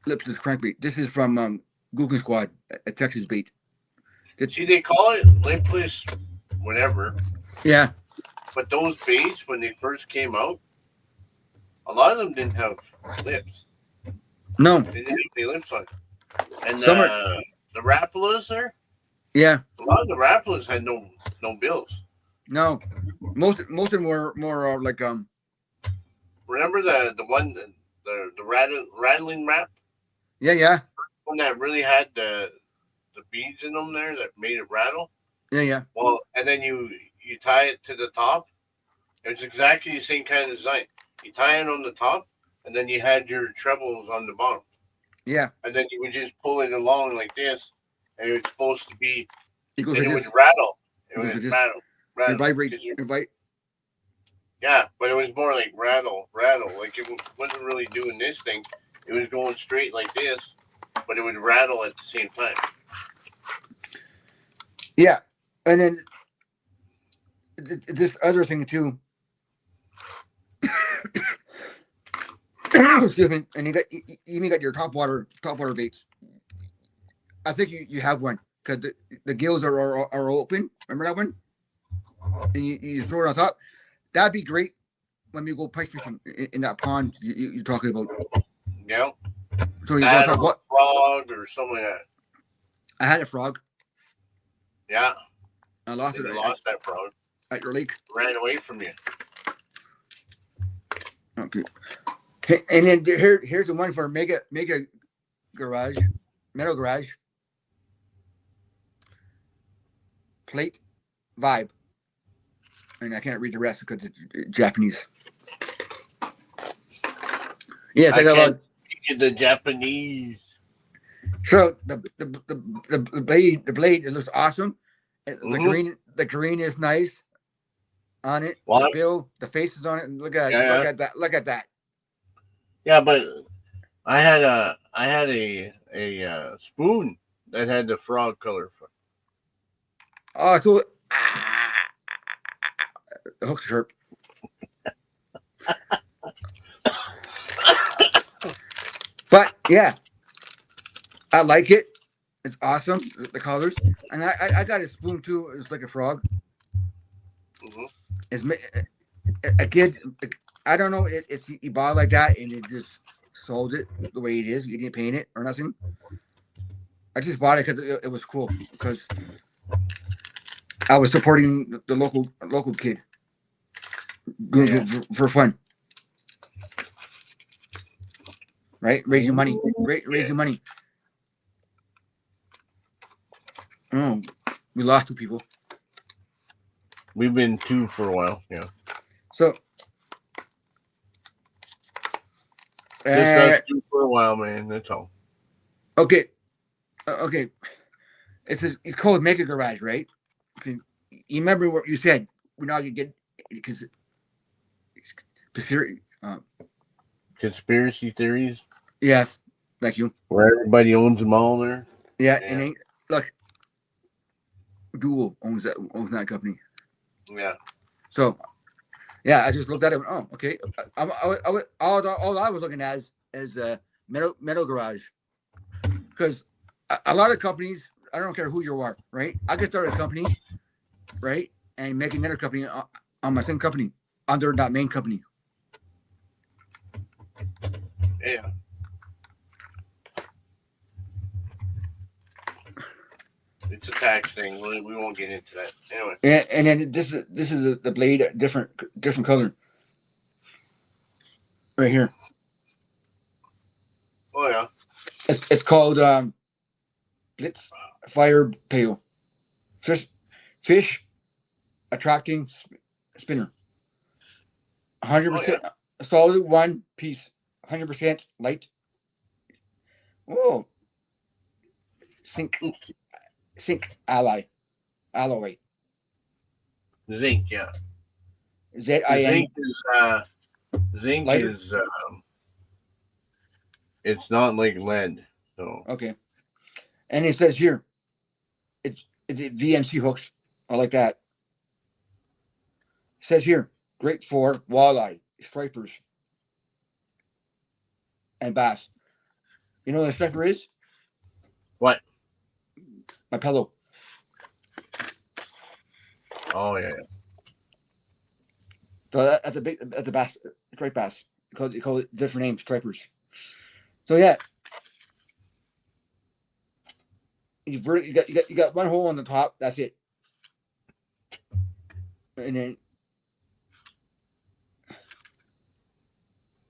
ellipsis crankbait. This is from Google Squad, a Texas bait. see, they call it lipless, whatever. Yeah. But those baits, when they first came out, a lot of them didn't have lips. No. They didn't have any lips on it. And Some the Rapalas there, yeah. a lot of the Rapalas had no bills. No, most of them were more like Remember the one the rattling wrap yeah, yeah, one that really had the beads in them there that made it rattle. yeah, yeah, Well, and then you tie it to the top. It's exactly the same kind of design. You tie it on the top, and then you had your trebles on the bottom, yeah. and then you would just pull it along like this, and it's supposed to be, It goes and like it would this. rattle. It It goes would like this. rattle, It rattle. vibrates. Cause you, It vib- yeah, but it was more like rattle, rattle. Like it wasn't really doing this thing. It was going straight like this, but it would rattle at the same time. Yeah, and then this other thing too. Excuse me. And you even got your top water baits. I think you have one because the gills are open. Remember that one? And you throw it on top. That'd be great when we go pike fishing in that pond you're talking about. You know, So you go on that top. or a What? frog or something like that. I had a frog. Yeah, I lost then it you lost that frog. at your lake. Ran away from you. Okay. And then here's the one for mega garage, metal garage, plate vibe. And I can't read the rest because it's Japanese. Yes, I I got can't about. speak the Japanese. So the blade it looks awesome. Mm-hmm. The green is nice on it. The Well, bill, the faces on it. yeah, Look yeah, at that. Look at that. yeah. But I had a spoon that had the frog color. Oh, so the hooks are sharp. But yeah, I like it. It's awesome. The colors, and I got a spoon too. It's like a frog. Mm-hmm. It's a kid. I don't know. It's you bought it like that, and it just sold it the way it is. You didn't paint it or nothing. I just bought it because it was cool. Because I was supporting the local kid doing Yeah. for fun, right? Raising money, Yeah. raising money. Oh, we lost two people. We've been two for a while. Yeah. So, Just uh, us two for a while, man. That's all. okay, okay. It's called Mega Garage, right? Okay. You remember what you said? We're not gonna get because uh, Conspiracy theories yes, thank you. where everybody owns them all there. Yeah, and Yeah. then look, Dual owns that company. Yeah. So yeah, I just looked at it. And went, oh, okay. All I was looking at is metal garage because a lot of companies. I don't care who you are, right? I could start a company, right, and make another company on my same company under that main company. Yeah. It's a tax thing. We won't get into that. Anyway. And then this is the blade different color right here. Oh yeah. It's called Blitz Fire Pail. Fish attracting spinner. Oh yeah. 100% solid one piece. 100% light. Oh, sink alloy. Zinc. Yeah. The ZIN zinc is zinc lighter. is it's not like lead. So Okay, and it says here it's VNC hooks. I like that. It says here great for walleye, stripers, and bass. You know what a striper is? what? My pillow. Oh yeah. So that's a bass, striped bass. You call it different names, stripers. So yeah, you got one hole on the top. That's it. and then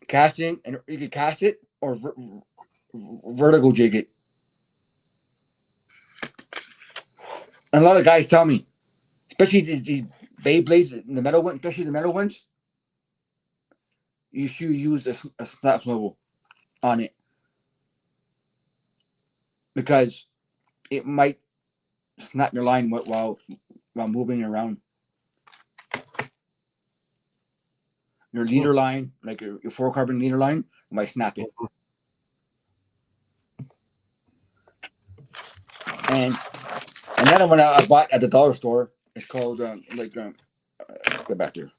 casting, and you can cast it or vertical jig it. And a lot of guys tell me, especially these bay blades, the metal ones, especially the metal ones, you should use a snap swivel on it because it might snap your line while moving around. Your leader line, like your 4-carbon leader line, might snap it. And another one I bought at the dollar store is called get back there.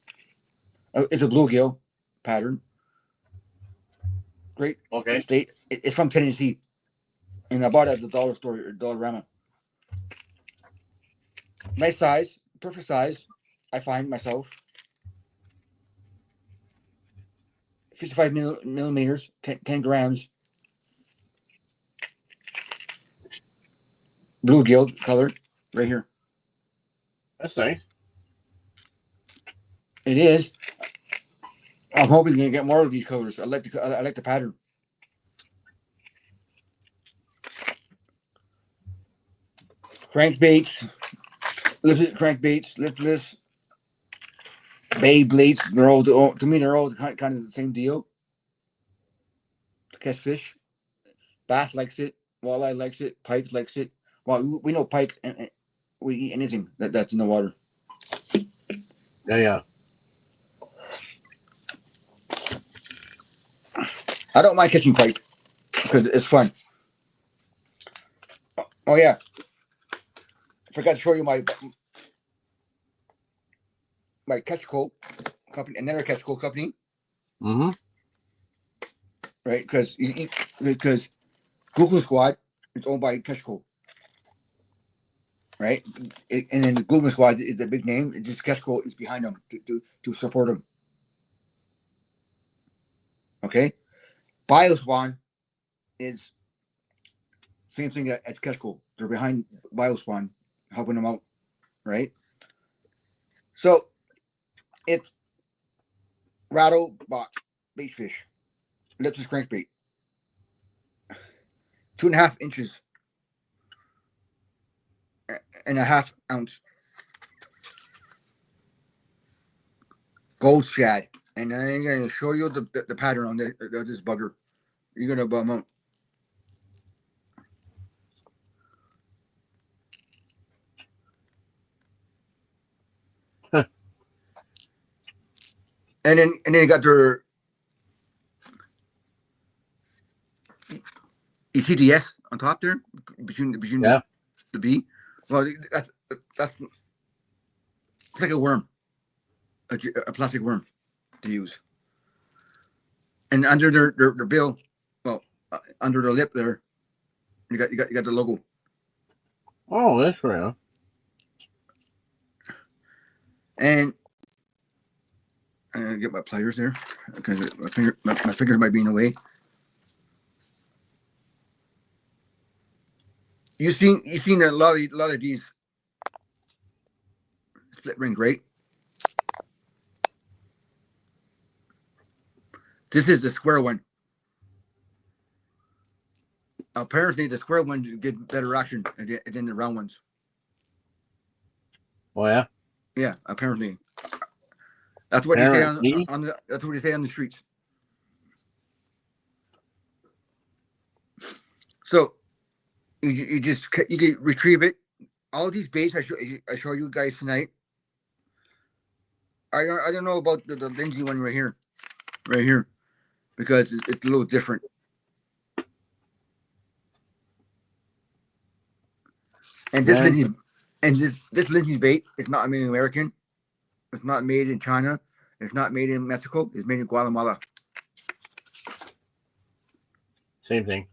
It's a bluegill pattern. Great state. It's from Tennessee, and I bought it at the dollar store or Dollarama. Nice size, perfect size. I find myself 55 millimeters, 10 grams. Bluegill color, right here. That's nice. It is. I'm hoping to get more of these colors. I like the pattern. Crankbaits, crankbaits, lipless, bay blades. They're all to me. They're all kind of the same deal. To catch fish, bass likes it. Walleye likes it. Pike likes it. Well, we know pike, and we eat anything that's in the water. Yeah. I don't mind catching pike because it's fun. Oh yeah, I forgot to show you my catch coat company, another catch coat company. Mm-hmm. Right, because Google Squad is owned by Catch Coat. Right, and then the Google Squad is the big name. It just Catch Coat is behind them to support them. Okay, BioSpawn is same thing as Catch Coat. They're behind BioSpawn, helping them out. Right, so it's rattle box bait fish, lipless crankbait, 2.5 inches and a half ounce gold shad. And I'm going to show you the pattern on this bugger. You're going to bum out. And then you got their, you see the S on top there between the B. Well, that's it's like a worm, a plastic worm to use. And under their bill, well, under the lip there, you got the logo. Oh, that's right. And I'm gonna get my pliers there because my fingers might be in the way. You seen a lot of these split ring, right? This is the square one. Apparently, the square ones get better action than the round ones. Oh yeah. Yeah, apparently. That's what they say on the. That's what they say on the streets. So, you can retrieve it. All these baits I show you guys tonight. I don't know about the Lindsay one right here, because it's a little different. And this Lindsay bait is not made in American. It's not made in China. It's not made in Mexico. It's made in Guatemala. Same thing.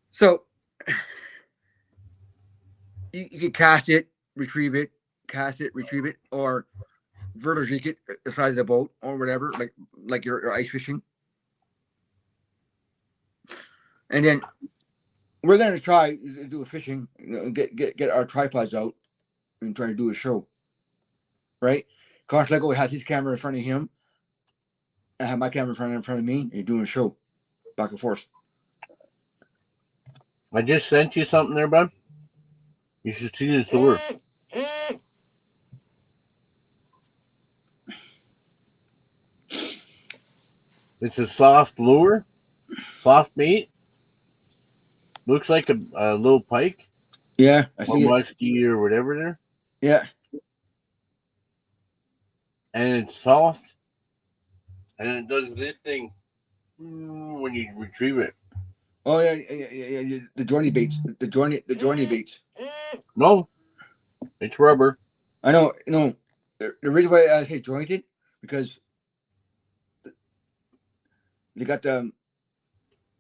So you can cast it, retrieve it, or vertical it the side of the boat or whatever, like your ice fishing. And then we're gonna try to do a fishing, get our tripods out and try to do a show. right? Carlos Lego has his camera in front of him. I have my camera in front of me, and you're doing a show back and forth. I just sent you something there, bud. You should see this lure. It's a soft lure, soft bait. Looks like a little pike Yeah, I or see it. muskie or whatever there. Yeah. And it's soft. And it does this thing when you retrieve it. Oh yeah. The joiny baits. The joiny baits. No, it's rubber. I know. No, the reason why I say jointed because you got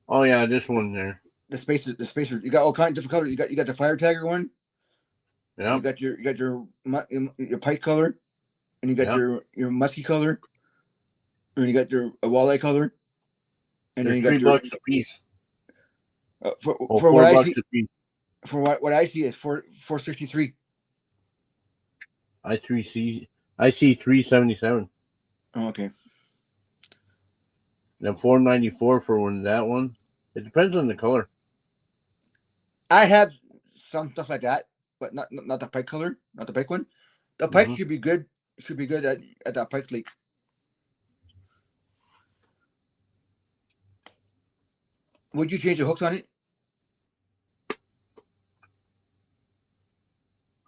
Oh yeah, this one there. the spacers. The spacers. You got all kinds of different colors. You got the fire tagger one. Yeah. You got your pike color, and you got Yeah. your musky color, and you got your walleye color, and They're then you got $3 your a piece. for Oh, what I $4 see. a piece. For what I see is 463. I see 377. Oh, okay. Then 494 for one that one. It depends on the color. I have some stuff like that, but not the pike color, not the pike one. The pike Mm-hmm. should be good. Should be good at that pike lake. Would you change the hooks on it?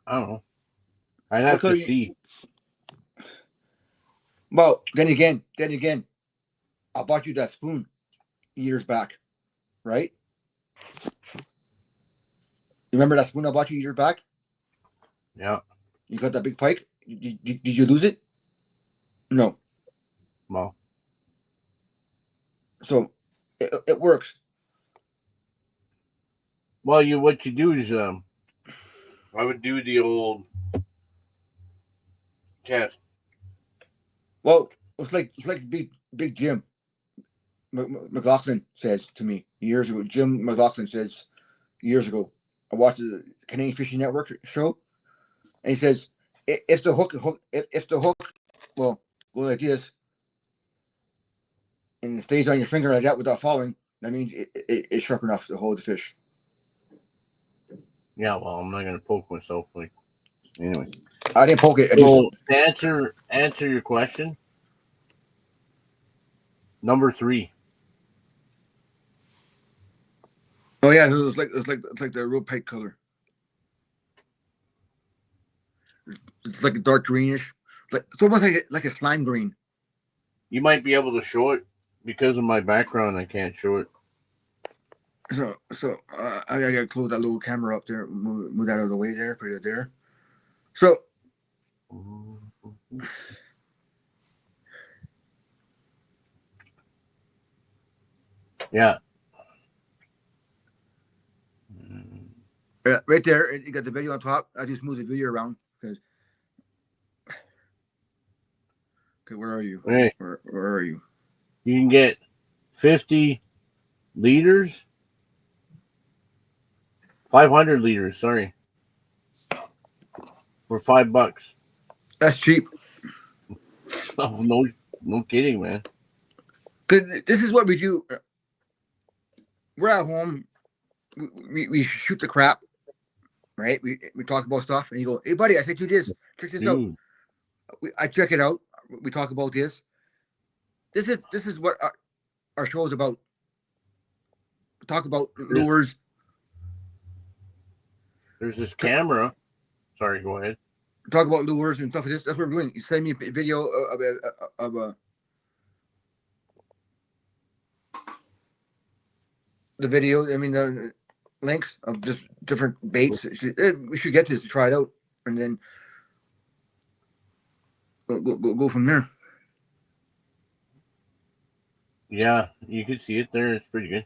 I don't know. I'd What have color? to see. Well, then again, I bought you that spoon years back, right? You remember that spoon I bought you years back? Yeah. You got that big pike. Did you lose it? No. Well, So it works. what you do is I would do the old test. Well, it's like big Jim McLaughlin says to me years ago. Jim McLaughlin says years ago. I watched the Canadian Fishing Network show, and he says if the hook if the hook well go like this and it stays on your finger like that without falling, that means it's sharp enough to hold the fish. Yeah, well, I'm not gonna poke myself. Like anyway. I didn't poke it. So to answer your question, number 3. Oh yeah, it's like the real pike color. It's like a dark greenish. It's almost like a slime green. You might be able to show it because of my background. I can't show it. So I gotta close that little camera up there, move that out of the way there, put it there. So Yeah. right there, you got the video on top. I just moved the video around because. Okay, where are you? Hey, Where are you? you can get 50 liters, 500 liters. Sorry, for $5. That's cheap. Oh, no kidding, man. Cause this is what we do. We're at home. We shoot the crap, right? We talk about stuff, and you go, "Hey, buddy, I sent you this. Check this out." I check it out. We talk about this. This is what our show is about. We talk about lures. There's this camera. Sorry, go ahead. Talk about lures and stuff like this. That's what we're doing. You send me a video of the video. I mean the links of just different baits. We should get this to try it out, and then go from there. Yeah, you can see it there. It's pretty good.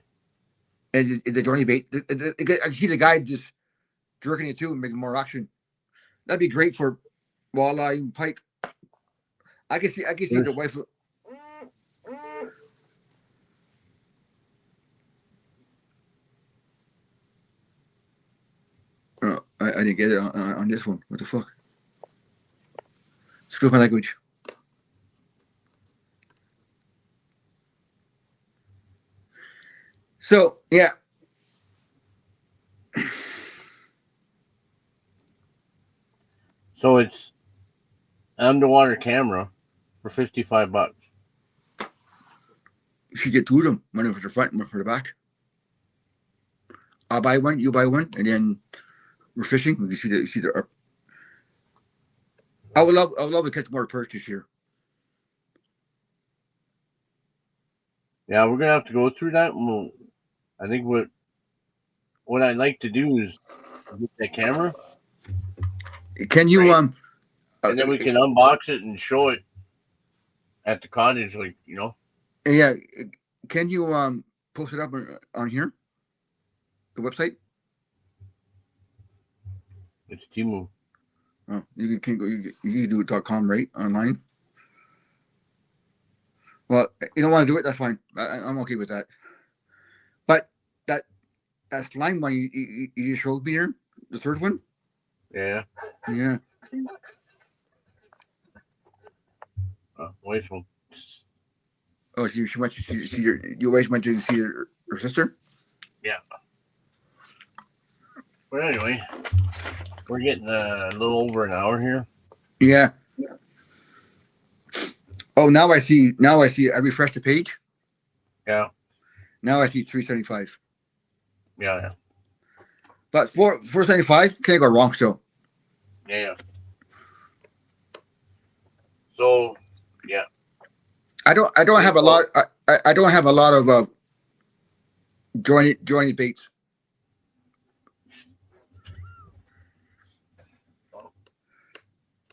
And the journey bait. I can see the guy just jerking it too and making more action. That'd be great for walleye and pike. I can see the wife. I didn't get it on this one. What the fuck? Excuse my language. So yeah, So it's underwater camera for $55. you should get two of them. One for the front, one for the back. I'll buy one, you buy one, and then we're fishing. We can see the. I would love to catch more perch this year. Yeah, we're gonna have to go through that. I think what I'd like to do is get that camera, Can you right? And then we can unbox it and show it at the cottage, like Yeah, can you post it up on here, the website? It's Timu. Oh, you can go. You can do it.com right online. Well, you don't want to do it. That's fine. I'm okay with that. But that slime one you just showed me here, the third one. Yeah. Yeah. Away from. Oh, she went to see your wife went to see her sister. Yeah. But anyway, we're getting a little over an hour here. Yeah. Oh, now I see. I refreshed the page. Yeah. Now I see 375. Yeah. But 475 can't go wrong. So. Yeah. So, yeah. I don't have a lot. I don't have a lot of joining baits.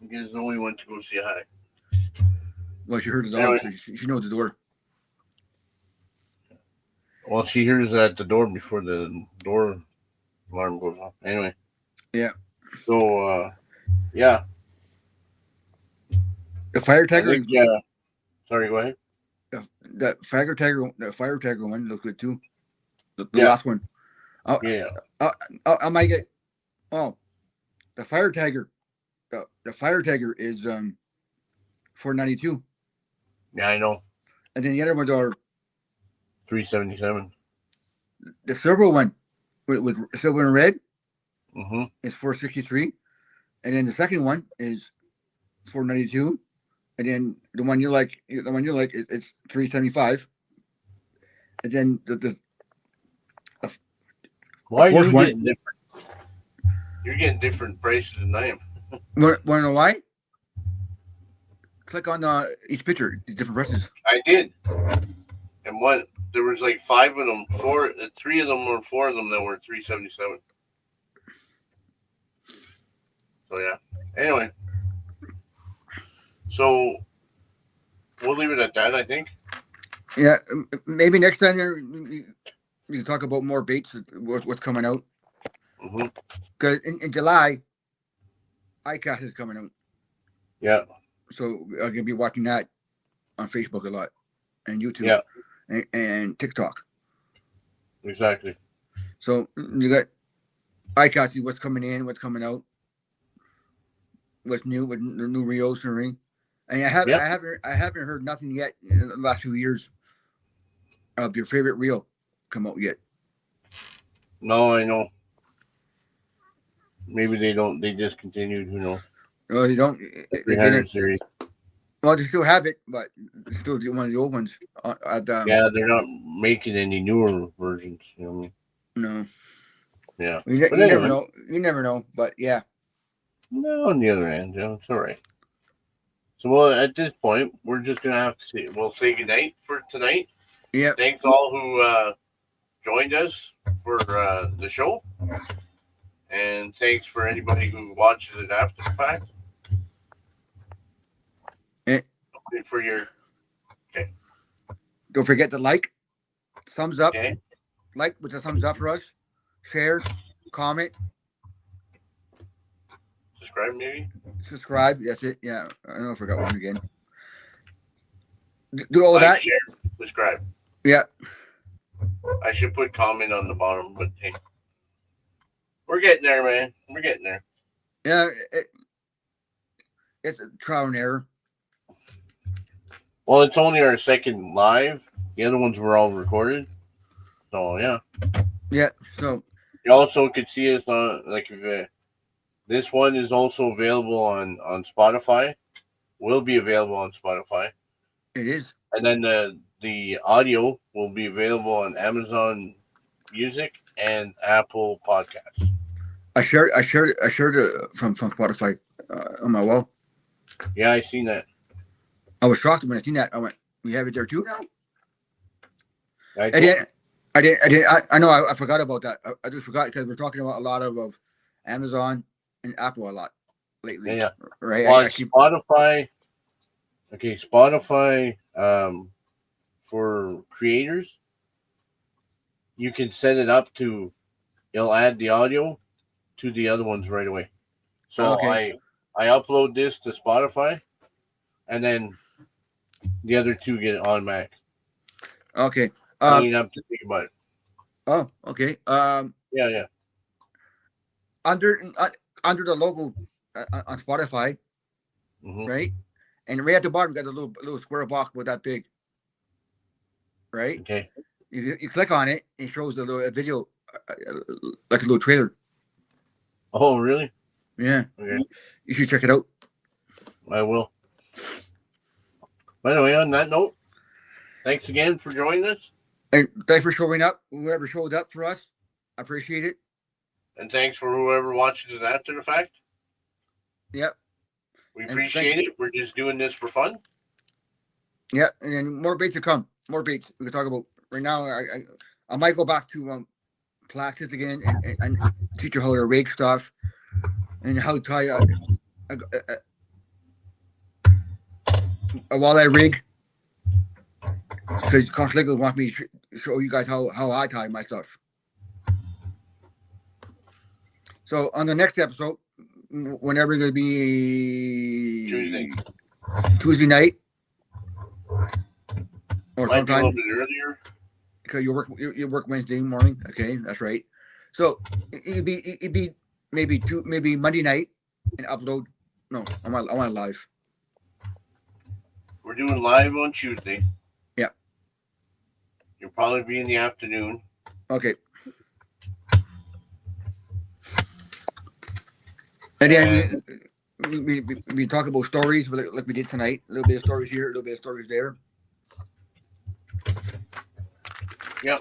You guys know we went to go see hi. Well, she heard the dog, so she knows the door. Well, she hears it at the door before the door alarm goes off. Anyway. Yeah. So, yeah. The fire tagger. Yeah. Sorry, go ahead. The fire tagger one looks good too. The last one. Yeah. I might get. Oh, the fire tagger. The fire tagger is $4.92. Yeah, I know. And then the other ones are $3.77. the silver one with silver and red is $4.63, and then the second one is $4.92, and then the one you like it's $3.75, and then the why are you getting different? You're getting different prices than I am. Want to know why? Click on each picture, different prices. I did, and there was like 5 of them, 3 of them or 4 of them that were $3.77. So yeah. Anyway, so we'll leave it at that, I think. Yeah, maybe next time you can talk about more baits. What's coming out? Because in July, iCast is coming out. Yeah. So I'm gonna be watching that on Facebook a lot, and YouTube, and TikTok. Exactly. So you got iCast, what's coming in, what's coming out, what's new, with the new Rios and ring. And I haven't heard nothing yet in the last 2 years of your favorite reel come out yet. No, I know. Maybe they don't. They discontinued. Who knows? No, they don't. The 300 series. Well, they still have it, but it's still one of the old ones. Yeah, they're not making any newer versions. You know what I mean? No. Yeah. You never know. You never know. But yeah. No, on the other hand, it's all right. So, well, at this point, we're just gonna have to see. We'll say goodnight for tonight. Yeah. Thanks all who joined us for the show. And thanks for anybody who watches it after the fact. For your Don't forget to like, thumbs up, like with the thumbs up for us, share, comment, subscribe maybe. Subscribe, that's it. Yeah, I know I forgot one again. Do all like, that. Share, subscribe. Yeah. I should put comment on the bottom, but hey. We're getting there, man. We're getting there. Yeah, it's a trial and error. Well, it's only our second live. The other ones were all recorded. So yeah. Yeah. So You also could see us on like if this one is also available on Spotify. Will be available on Spotify, it is. and then the audio will be available on Amazon Music and Apple Podcasts. I shared it from Spotify on my wall. Yeah, I seen that. I was shocked when I seen that. I went, "We have it there too now." I I know. I forgot about that. I just forgot because we're talking about a lot of Amazon and Apple a lot lately. Yeah. Right. On Spotify. Okay, Spotify. For creators, you can set it up to. It'll add the audio to the other ones right away. So okay. I upload this to Spotify, and then the other two get it automatic. Okay. I don't even have to think about it. Oh, okay. Yeah. Under the logo on Spotify, Mm-hmm. right? And right at the bottom, got a little square box with that big, right? Okay. You click on it, it shows a video, like a little trailer. Oh, really? Yeah. Okay. You should check it out. I will. By the way, on that note, thanks again for joining us. And thanks for showing up. Whoever showed up for us, I appreciate it. And thanks for whoever watches it after the fact. Yep. We appreciate it. We're just doing this for fun. Yeah, and more baits to come. More baits we can talk about. Right now, I might go back to Plaxis again and teach you how to rig stuff and how to tie a walleye rig. Because Constantly wants me to show you guys how I tie my stuff. So on the next episode, whenever it's going to be Tuesday night, or might sometime be a little bit earlier. Because you work Wednesday morning. Okay, that's right. So it'd be maybe Monday night and upload. No, I want live. We're doing live on Tuesday. Yeah. You'll probably be in the afternoon. Okay. And then we talk about stories like we did tonight. A little bit of stories here, a little bit of stories there. Yep.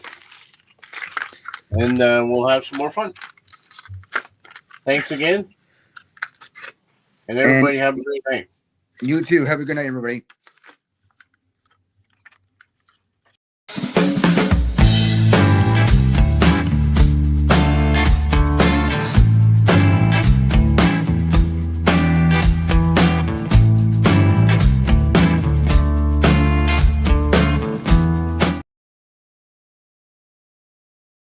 And we'll have some more fun. Thanks again. And everybody have a great night. You too. Have a good night, everybody.